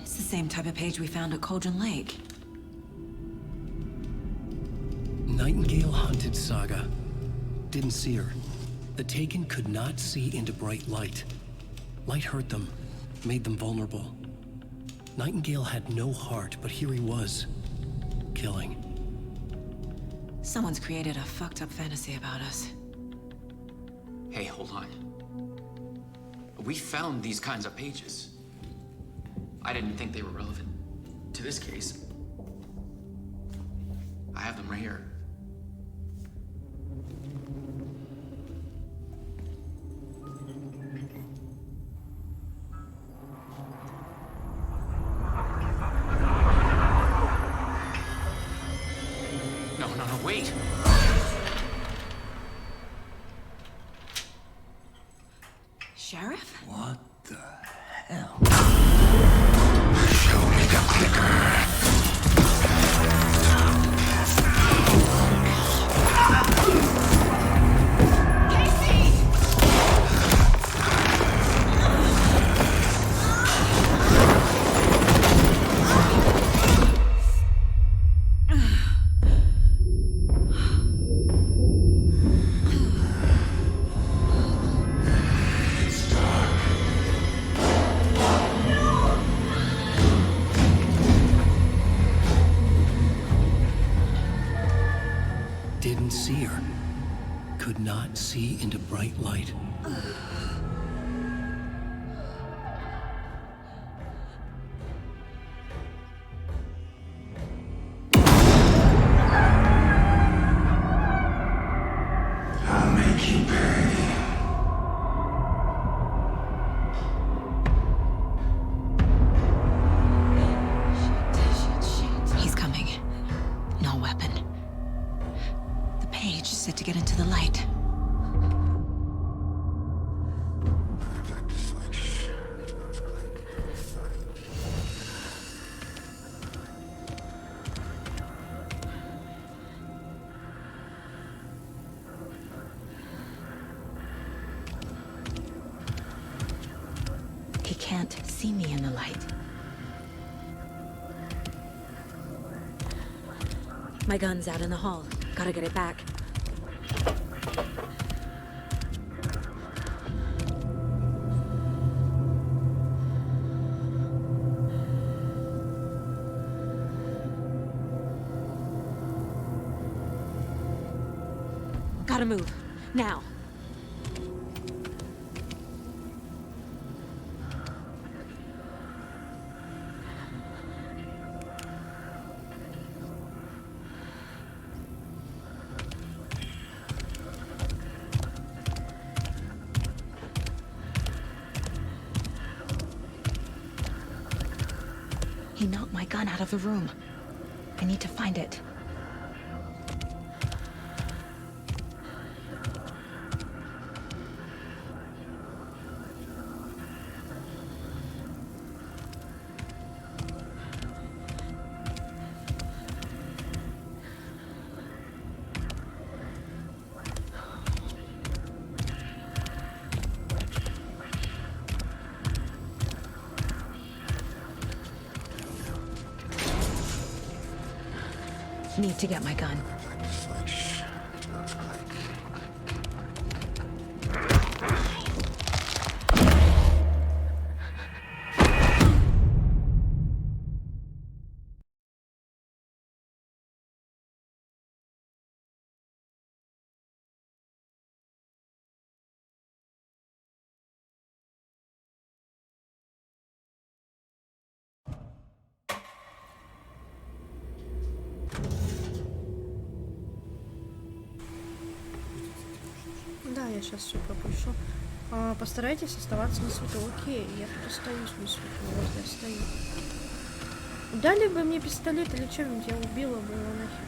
Same type of page we found at Cauldron Lake. Nightingale hunted Saga. Didn't see her. The Taken could not see into bright light. Light hurt them, made them vulnerable. Nightingale had no heart, but here he was, killing. Someone's created a fucked up fantasy about us. Hey, hold on. We found these kinds of pages. I didn't think they were relevant to this case. I have them right here. No, wait! Sheriff? What the hell? Show me the clicker. Didn't see her. Could not see into bright light. I'll make you pay. He's coming. No weapon. The page set to get into the light. He can't see me in the light. My gun's out in the hall. Gotta get it back. Gotta move. Now. my gun out of the room. I need to find it. Need to get my gun. Да, я сейчас все пропущу. Постарайтесь оставаться на свету. Окей, я тут остаюсь на свету. Вот я стою. Дали бы мне пистолет или что-нибудь, я убила бы его нахер.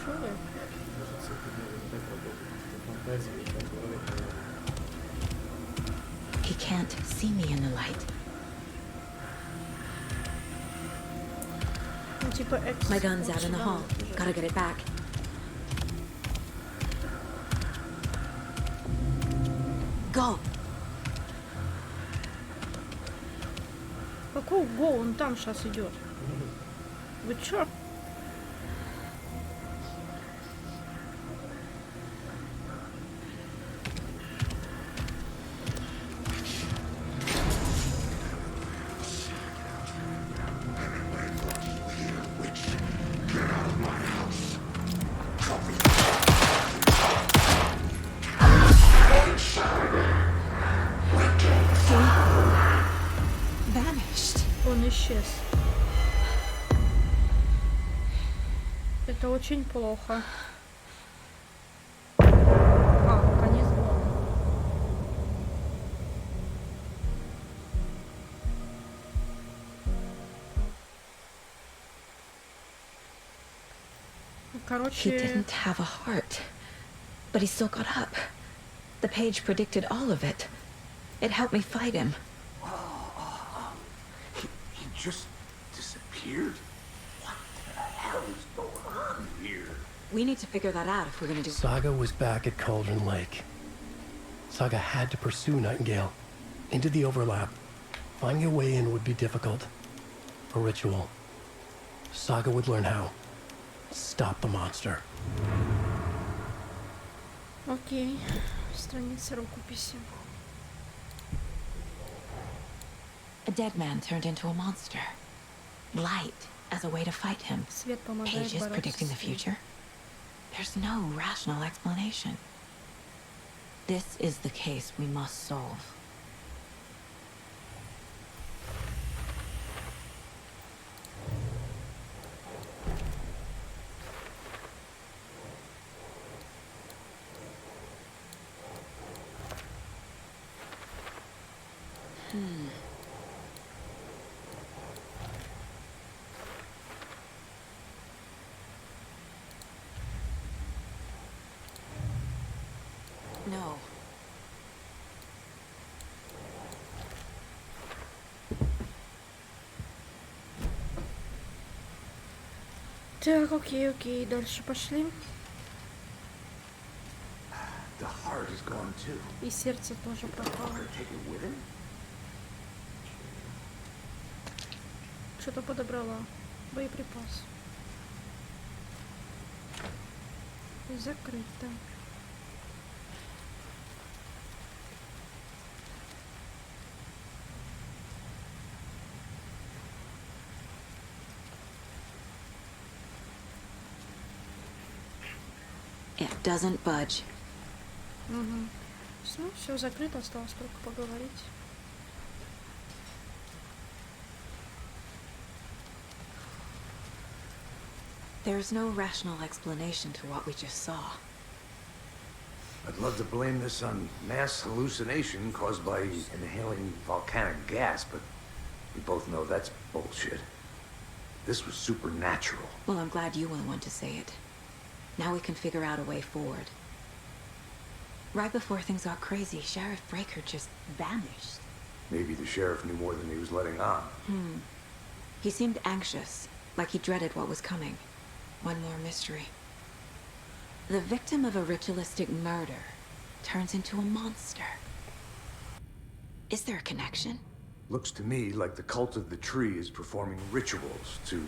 Шо вы? He can't see me in the light. Ну, типа My gun's out in the hall. Gotta get it back. Go. Какой гол? Он там сейчас идет. Вы чё? Он исчез. Это очень плохо. Конец блока. Короче... He didn't have a heart, but he still got up. The page predicted all of it. It helped me fight him. He just disappeared? What the hell is going on here? We need to figure that out if we're gonna do... Saga was back at Cauldron Lake. Saga had to pursue Nightingale into the overlap. Finding a way in would be difficult. A ritual. Saga would learn how. Stop the monster. Окей. Страница рукописи. A dead man turned into a monster. Light as a way to fight him. Свет помогает Pages бороться predicting the с тьмой. future? There's no rational explanation. This is the case we must solve. No. Так, окей, дальше пошли. The heart is gone too. И сердце тоже пропало. Take it with him? Что-то подобрала. Боеприпас. Закрыто. It doesn't budge. Угу. Ну, все закрыто, осталось только поговорить. There's no rational explanation to what we just saw. I'd love to blame this on mass hallucination caused by inhaling volcanic gas, but we both know that's bullshit. This was supernatural. Well, I'm glad you were the one to say it. Now we can figure out a way forward. Right before things got crazy, Sheriff Breaker just vanished. Maybe the sheriff knew more than he was letting on. He seemed anxious, like he dreaded what was coming. One more mystery. The victim of a ritualistic murder turns into a monster. Is there a connection? Looks to me like the cult of the tree is performing rituals to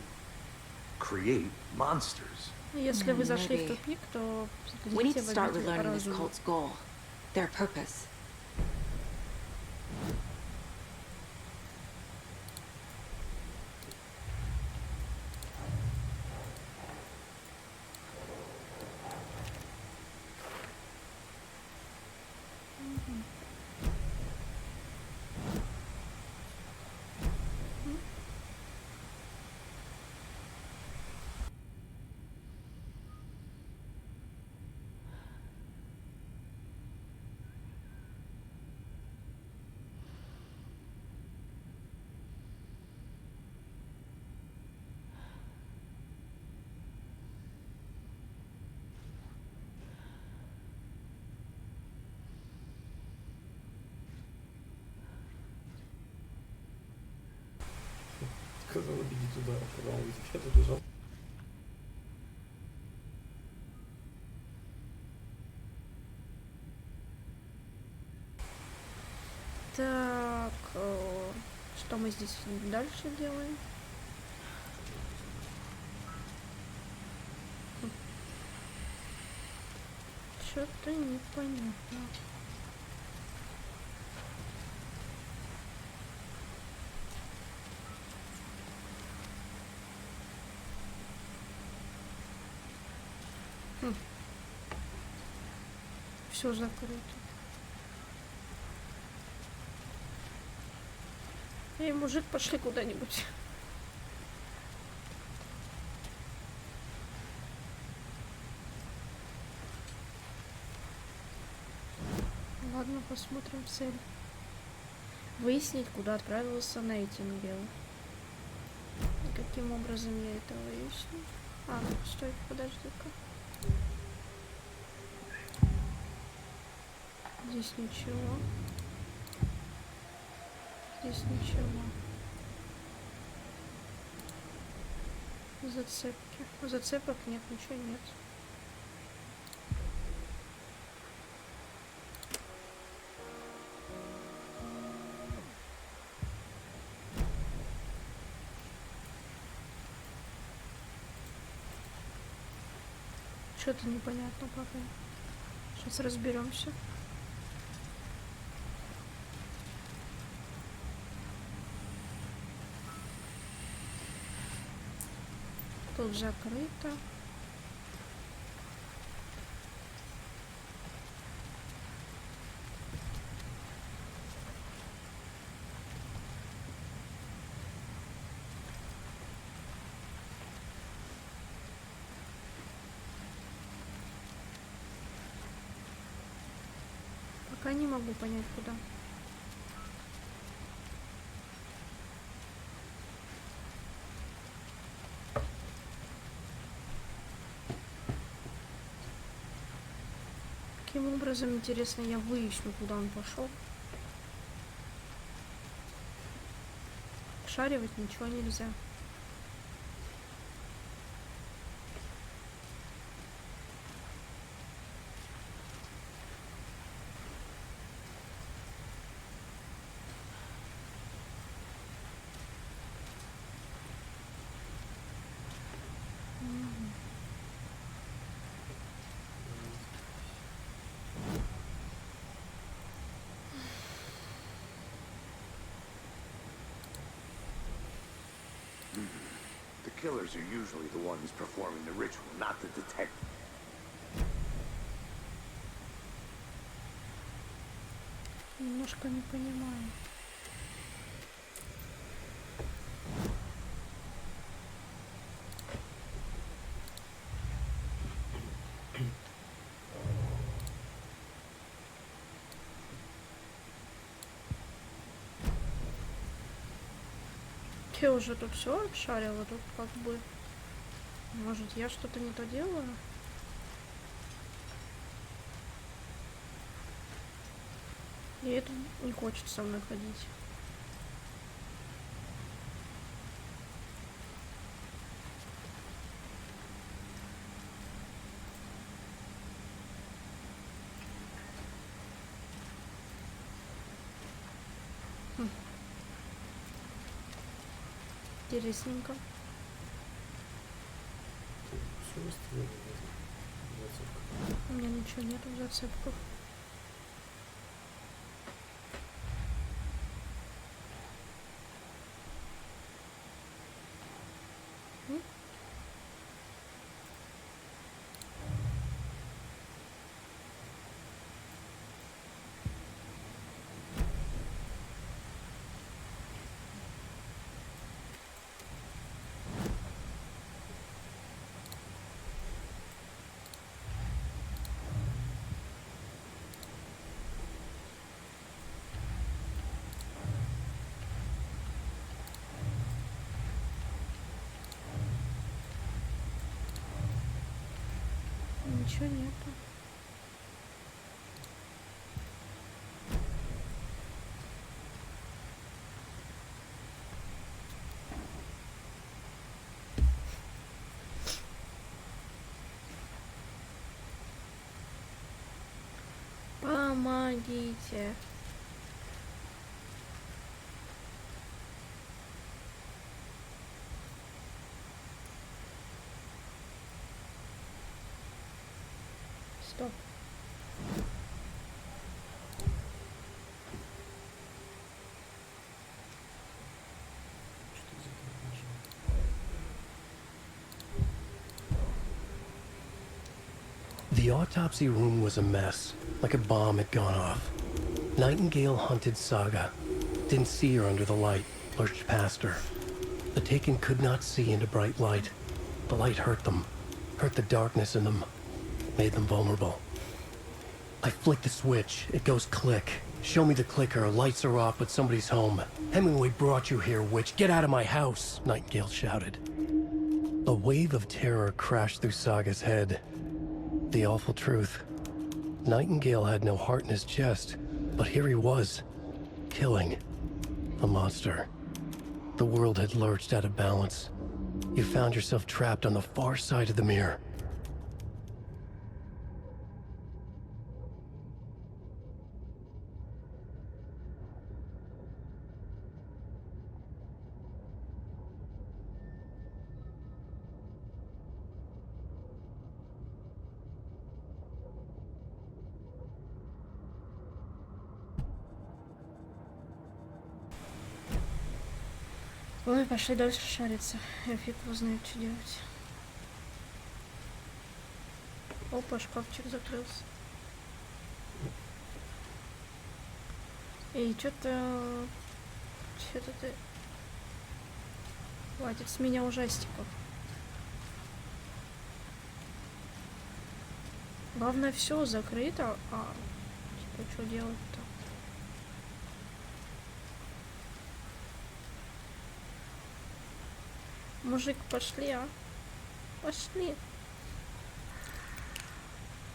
create monsters. Если вы зашли в тупик, то We need to загляните в start with обитель learning this разума. cult's goal, their purpose. Сказал, иди туда, когда он где-то бежал. Так, что мы здесь дальше делаем? Что-то непонятно. Все закрыто. Эй, мужик, пошли куда-нибудь. Ладно, посмотрим цель. Выяснить, куда отправился Найтингейл. И каким образом я это выясню? А, стой, подожди-ка. Здесь ничего. Здесь ничего. Зацепки. Зацепок нет, ничего нет. Что-то непонятно пока. Сейчас разберемся. Тут закрыто. Пока не могу понять, куда. Каким образом, интересно, я выясню, куда он пошел? Шаривать ничего нельзя. The killers are usually the ones performing the ritual, not the detective. Немножко не понимаю. Я уже тут все обшарила, тут как бы... Может, я что-то не то делаю? И это не хочет со мной ходить. Интересненько. У меня ничего нету в зацепках. Ничего нету. Помогите. Стоп. The autopsy room was a mess, like a bomb had gone off. Nightingale hunted Saga. Didn't see her under the light, lurched past her. The Taken could not see into bright light. The light hurt them, hurt the darkness in them, made them vulnerable. I flick the switch, it goes click. Show me the clicker, lights are off, but somebody's home. Hemingway brought you here, witch. Get out of my house, Nightingale shouted. A wave of terror crashed through Saga's head. The awful truth. Nightingale had no heart in his chest, but here he was, killing a monster. The world had lurched out of balance. You found yourself trapped on the far side of the mirror. Ой, пошли дальше шариться. Я фиг его знает, что делать. Опа, шкафчик закрылся. Эй, что-то ты... Хватит с меня ужастиков. Главное, все закрыто, типа, что делать-то? Мужик, пошли, а? Пошли.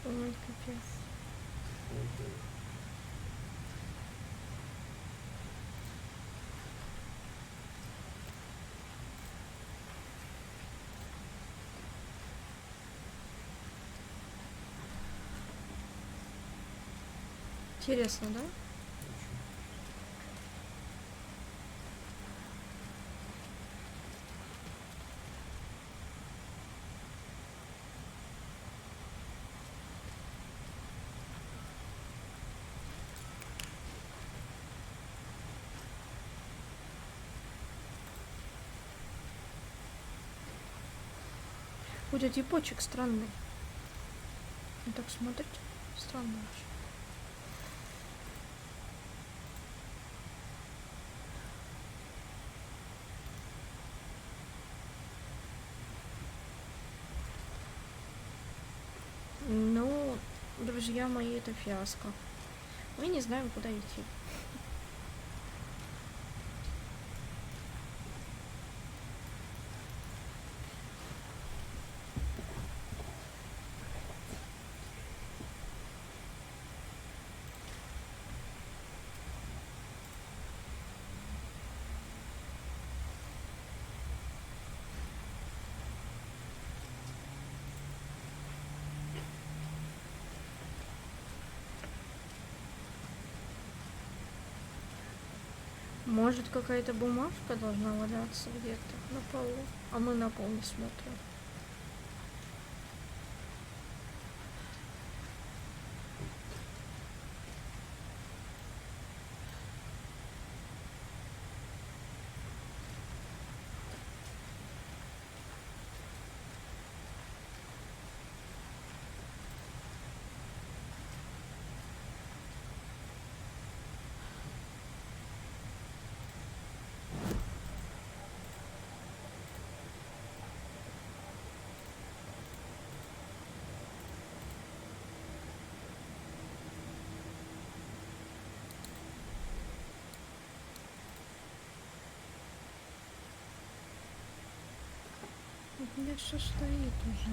Ой, капец. Интересно, да? Будет типочек странный. Он так смотрит. Странно очень. Ну, друзья мои, это фиаско. Мы не знаем, куда идти. Может, какая-то бумажка должна валяться где-то на полу, а мы на пол не смотрим. Здесь что стоит уже?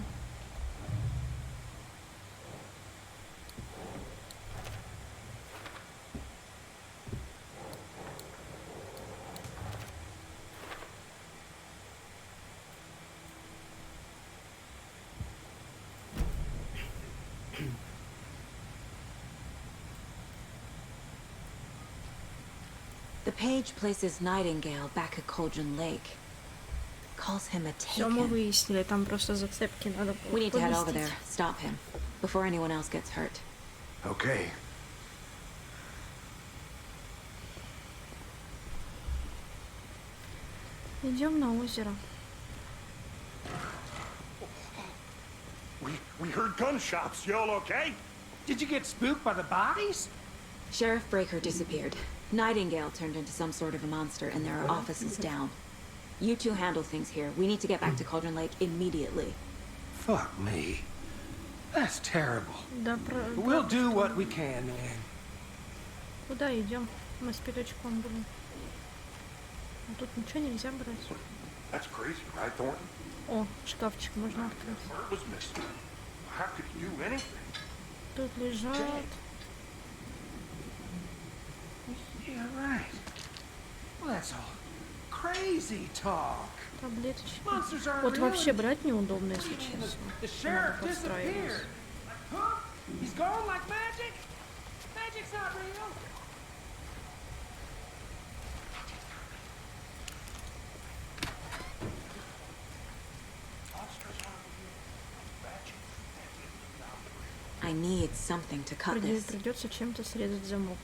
The page places Nightingale back at Cauldron Lake. Calls him a Все мы taken. выяснили, там просто зацепки надо было We need to head over поместить. there, stop him, before anyone else gets hurt. Okay. Идем на озеро. We heard gunshots. Y'all okay? Did you get spooked by the bodies? Sheriff Breaker disappeared. Nightingale turned into some sort of a monster, and there are offices down. You two handle things here. We need to get back to Cauldron Lake immediately. Fuck me. That's terrible. Да, We'll do what we can, man. Куда идем? Мы с пятачком будем. А тут ничего нельзя брать. That's crazy, right, Thornton? О, шкафчик можно открыть. Bird was missing. How could he do anything? Тут лежат. Yeah, right. Well, that's all crazy talk. Таблеточки. Monsters aren't Вот real. вообще брать неудобно, если честно. The Надо sheriff подстраиваться. disappeared. Huh? He's gone like magic? Magic's not real. I need something to cut this. Придется чем-то срезать замок.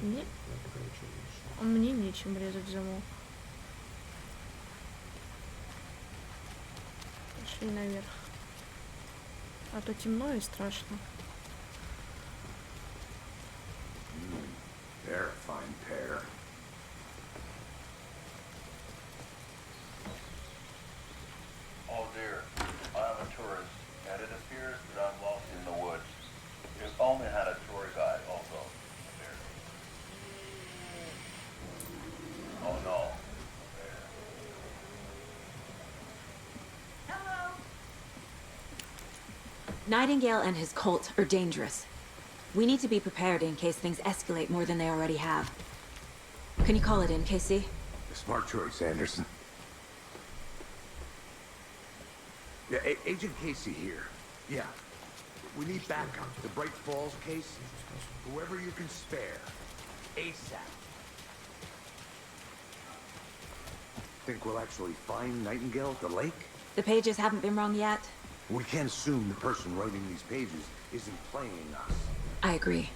Не. Мне нечем резать замок. Пошли наверх. А то темно и страшно. They're a fine pair. Oh dear, I'm a tourist, and it appears that I'm lost in the woods. If only had a tour guide also. There. Oh no. There. Nightingale and his cult are dangerous. We need to be prepared in case things escalate more than they already have. Can you call it in, Casey? Smart choice, Anderson. Yeah, Agent Casey here. Yeah. We need backup. The Bright Falls case. Whoever you can spare. ASAP. Think we'll actually find Nightingale at the lake? The pages haven't been wrong yet. We can't assume the person writing these pages isn't playing us. I agree.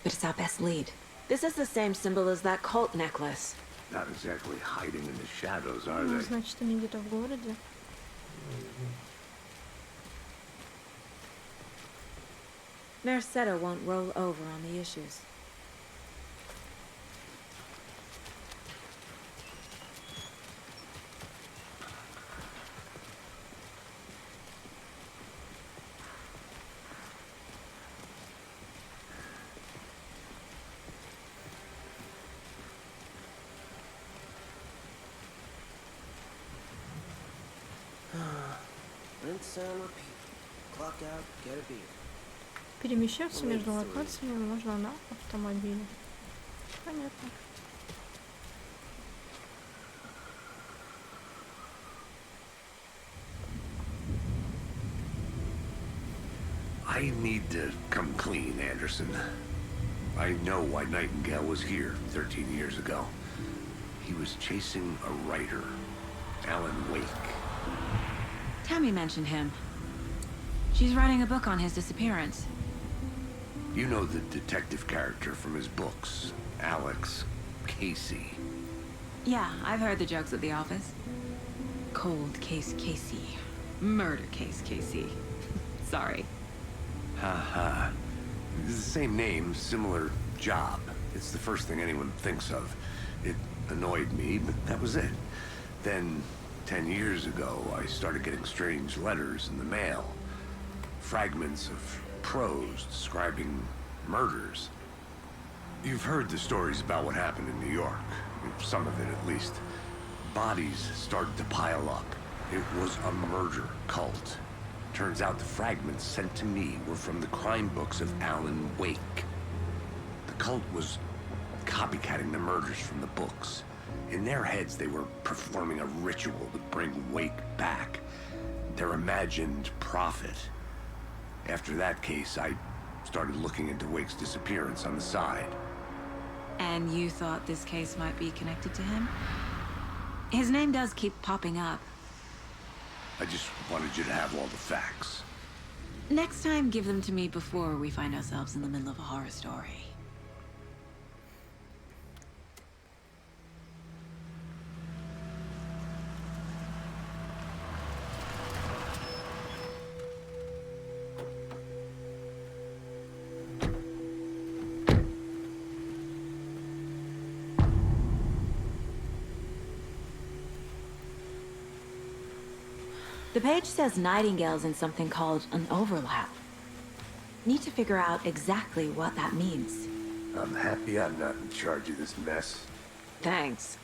But it's our best lead. This is the same symbol as that cult necklace. Not exactly hiding in the shadows, are Ну, they? значит, они где-то в городе. Merced won't roll over on the issues. Rinse and repeat. Clock out, get a beer. Перемещаться между локациями можно на автомобиле. Понятно. I need to come clean, Anderson. I know why Nightingale was here 13 years ago. He was chasing a writer, Alan Wake. Tammy mentioned him. She's writing a book on his disappearance. You know the detective character from his books, Alex Casey. Yeah, I've heard the jokes at the office. Cold case Casey. Murder case Casey. Sorry. Ha. It's the same name, similar job. It's the first thing anyone thinks of. It annoyed me, but that was it. Then, 10 years ago, I started getting strange letters in the mail. Fragments of prose describing murders. You've heard the stories about what happened in New York. Some of it, at least. Bodies started to pile up. It was a murder cult. Turns out the fragments sent to me were from the crime books of Alan Wake. The cult was copycatting the murders from the books. In their heads, they were performing a ritual to bring Wake back. Their imagined prophet. After that case, I started looking into Wake's disappearance on the side. And you thought this case might be connected to him? His name does keep popping up. I just wanted you to have all the facts. Next time, give them to me before we find ourselves in the middle of a horror story. The page says Nightingale's in something called an overlap. Need to figure out exactly what that means. I'm happy I'm not in charge of this mess. Thanks.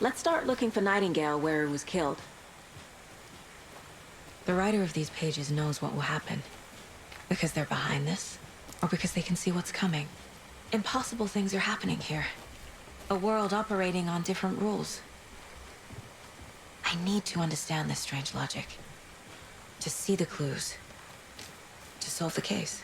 Let's start looking for Nightingale where he was killed. The writer of these pages knows what will happen. Because they're behind this, or because they can see what's coming. Impossible things are happening here. A world operating on different rules. I need to understand this strange logic. To see the clues. To solve the case.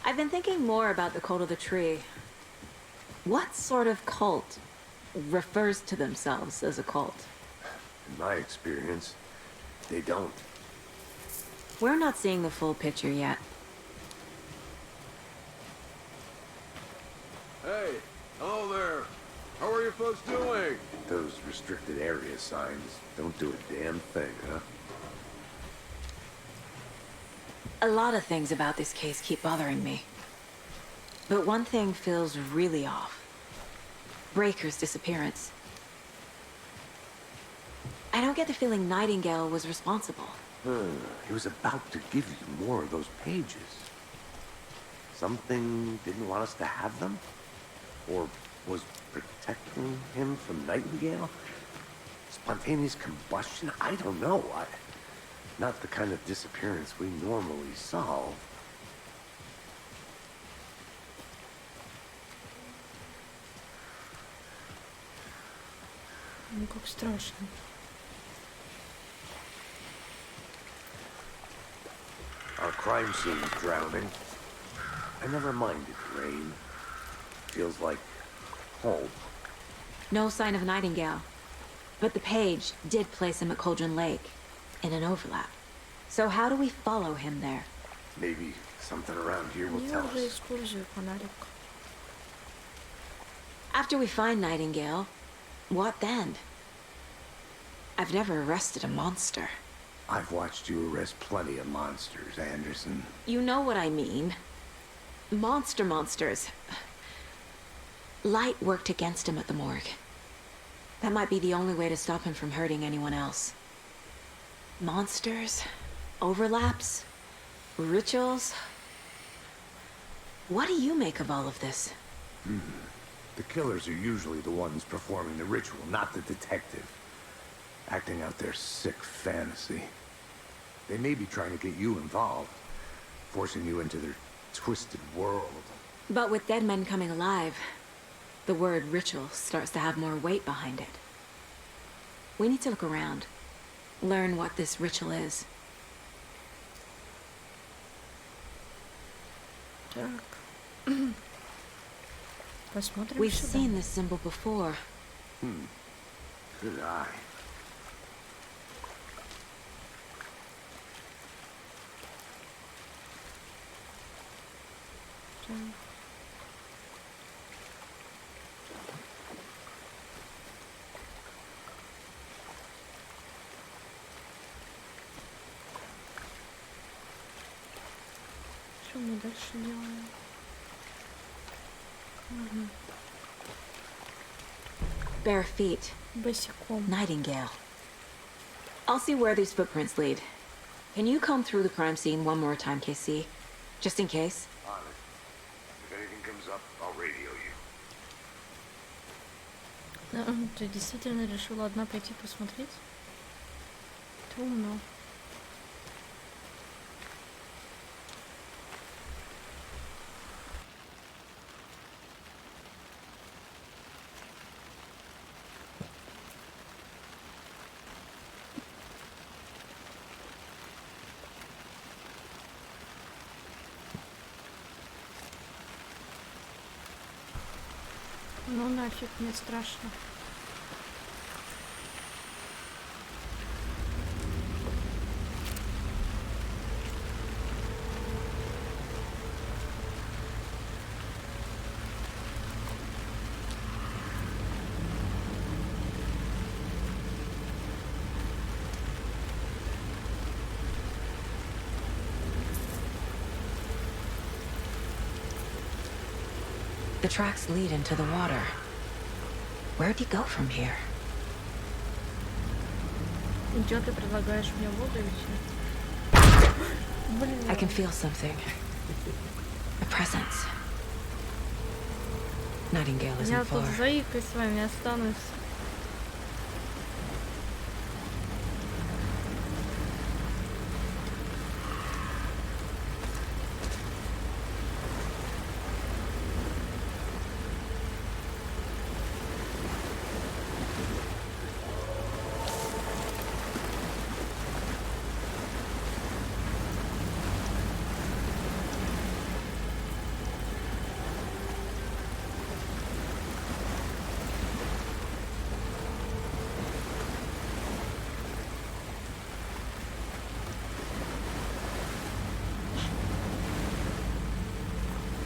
I've been thinking more about the cult of the tree. What sort of cult refers to themselves as a cult? In my experience, they don't. We're not seeing the full picture yet. Hey, hello there. How are you folks doing? Those restricted area signs don't do a damn thing, huh? A lot of things about this case keep bothering me. But one thing feels really off. Breaker's disappearance. I don't get the feeling Nightingale was responsible. He was about to give you more of those pages. Something didn't want us to have them? Or was protecting him from Nightingale? Spontaneous combustion? I don't know. Not the kind of disappearance we normally solve. Ну как страшно. Our crime scene is drowning. I never minded rain. Feels like home. No sign of Nightingale. But the page did place him at Cauldron Lake, in an overlap. So how do we follow him there? Maybe something around here will Я tell уже us. использую фонарик. After we find Nightingale, what then? I've never arrested a monster. I've watched you arrest plenty of monsters, Anderson. You know what I mean. Monsters. Light worked against him at the morgue. That might be the only way to stop him from hurting anyone else. Monsters, overlaps, rituals. What do you make of all of this? The killers are usually the ones performing the ritual, not the detective. Acting out their sick fantasy. They may be trying to get you involved, forcing you into their twisted world. But with dead men coming alive, the word ritual starts to have more weight behind it. We need to look around. Learn what this ritual is. Так. Посмотрим We've сюда. seen this symbol before. Good eye. Так. Что мы дальше делаем? Угу. Bare feet. Босиком. Nightingale. I'll see where these footprints lead. Can you comb through the crime scene one more time, KC? Just in case? On it. If anything comes up, I'll radio you. Ты действительно решила одна пойти посмотреть? Ты умно. Ну нафиг, мне страшно. The tracks lead into the water. Where'd he go from here? И чё ты предлагаешь мне воду и все? I can feel something. A presence. Nightingale isn't Я тут far. заикой с вами останусь.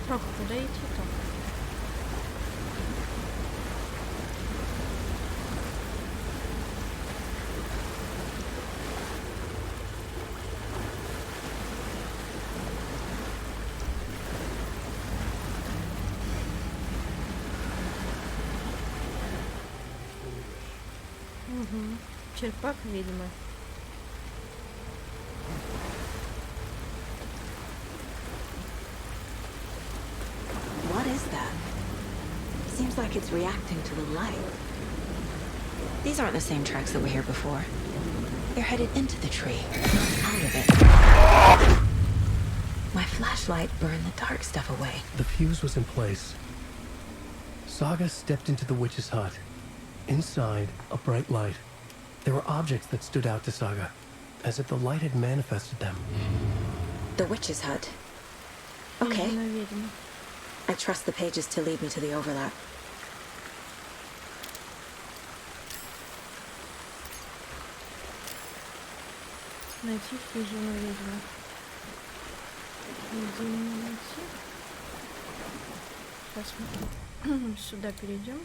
Так, куда идти-то? Угу. Черпак ведьмы. What is that? Seems like it's reacting to the light. These aren't the same tracks that were here before. They're headed into the tree, not out of it. My flashlight burned the dark stuff away. The fuse was in place. Saga stepped into the witch's hut. Inside, a bright light. There were objects that stood out to Saga, as if the light had manifested them. The witch's hut. Okay. I trust the pages to lead me to the overlap. Найти хижину ведьмы. Где мне найти? Сейчас мы сюда перейдем.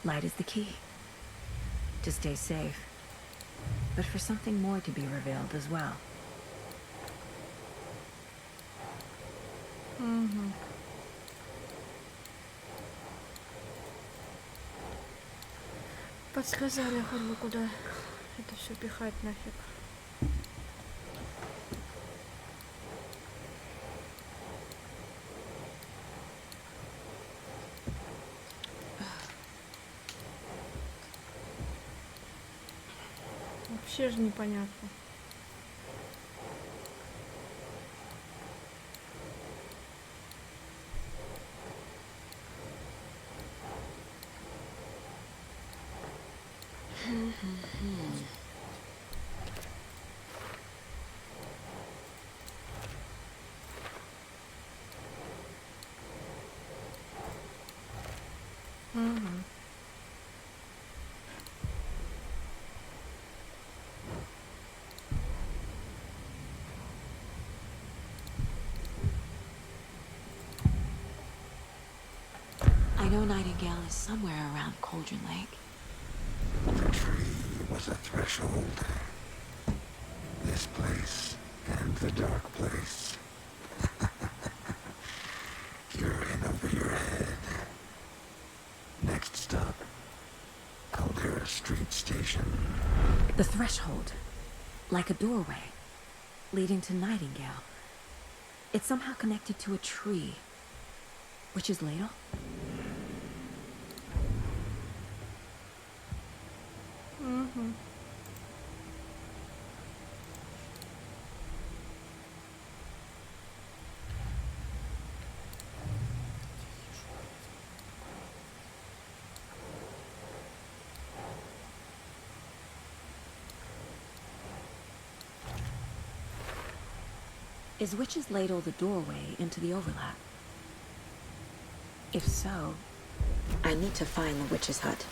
Light is the key. To stay safe. But for something more to be revealed as well. Угу. Подсказали хоть бы куда это все пихать нафиг. Вообще же непонятно. I know Nightingale is somewhere around Cauldron Lake. The tree was a threshold. This place and the dark place. You're in over your head. Next stop, Caldera Street Station. The threshold, like a doorway, leading to Nightingale. It's somehow connected to a tree. Witch's ladle? Is Witch's ladle the doorway into the overlap? If so, I need to find the witch's hut.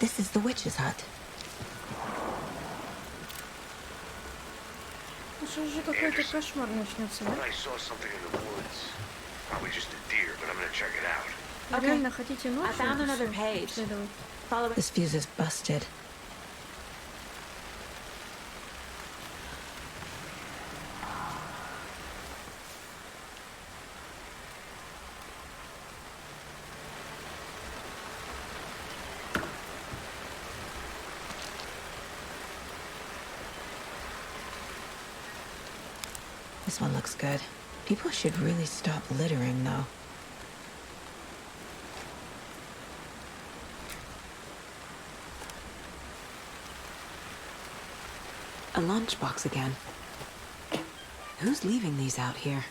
This is the witch's hut. Что же какой-то кошмар начнется, да? I saw something in the woods. Probably just a deer, but I'm gonna check it out. Вы реально хотите ночью? I found another page. This fuse is busted. This one looks good. People should really stop littering, though. A lunchbox again. Who's leaving these out here?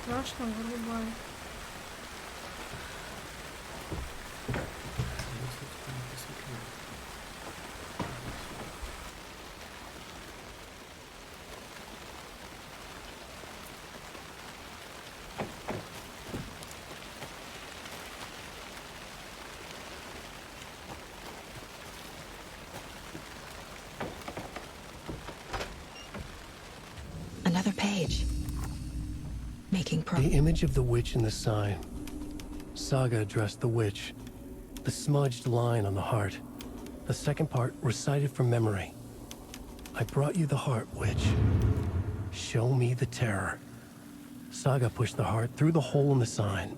Страшно, грубо. Another page. Making The image of the witch in the sign. Saga addressed the witch. The smudged line on the heart. The second part recited from memory. I brought you the heart, witch. Show me the terror. Saga pushed the heart through the hole in the sign.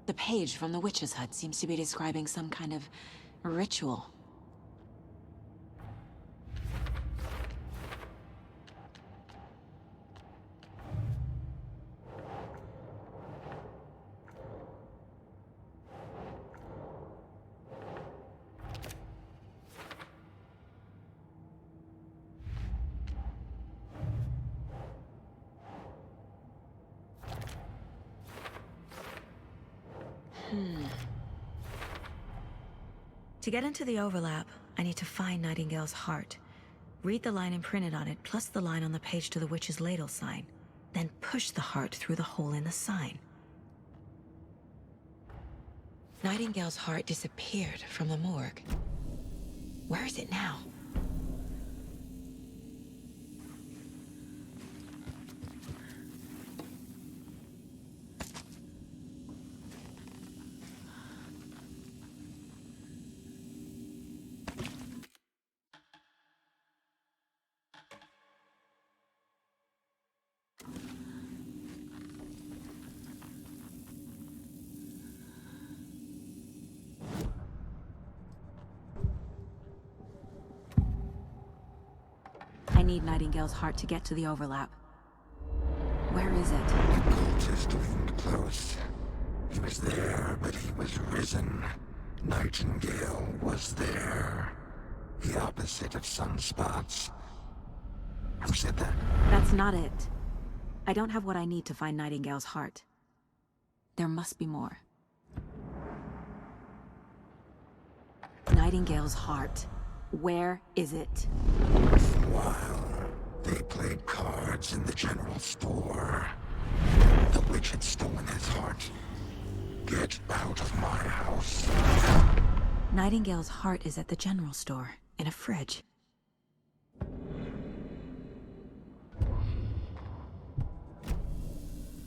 The page from the witch's hut seems to be describing some kind of ritual. To get into the overlap, I need to find Nightingale's heart. Read the line imprinted on it, plus the line on the page to the witch's ladle sign. Then push the heart through the hole in the sign. Nightingale's heart disappeared from the morgue. Where is it now? I need Nightingale's heart to get to the overlap. Where is it? The cultist leaned close. He was there, but he was risen. Nightingale was there. The opposite of sunspots. Who said that? That's not it. I don't have what I need to find Nightingale's heart. There must be more. Nightingale's heart. Where is it? While they played cards in the general store, the witch had stolen his heart. Get out of my house. Nightingale's heart is at the general store, in a fridge.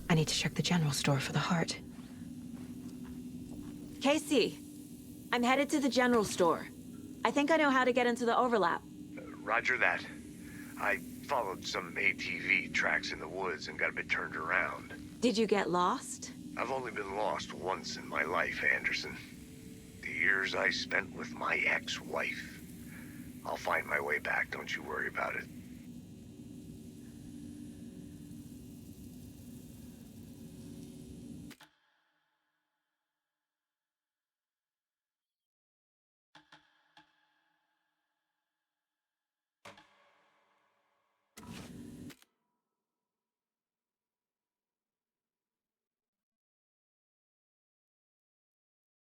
I need to check the general store for the heart. Casey! I'm headed to the general store. I think I know how to get into the overlap. Roger that. I followed some ATV tracks in the woods and got a bit turned around. Did you get lost? I've only been lost once in my life, Anderson. The years I spent with my ex-wife. I'll find my way back, don't you worry about it.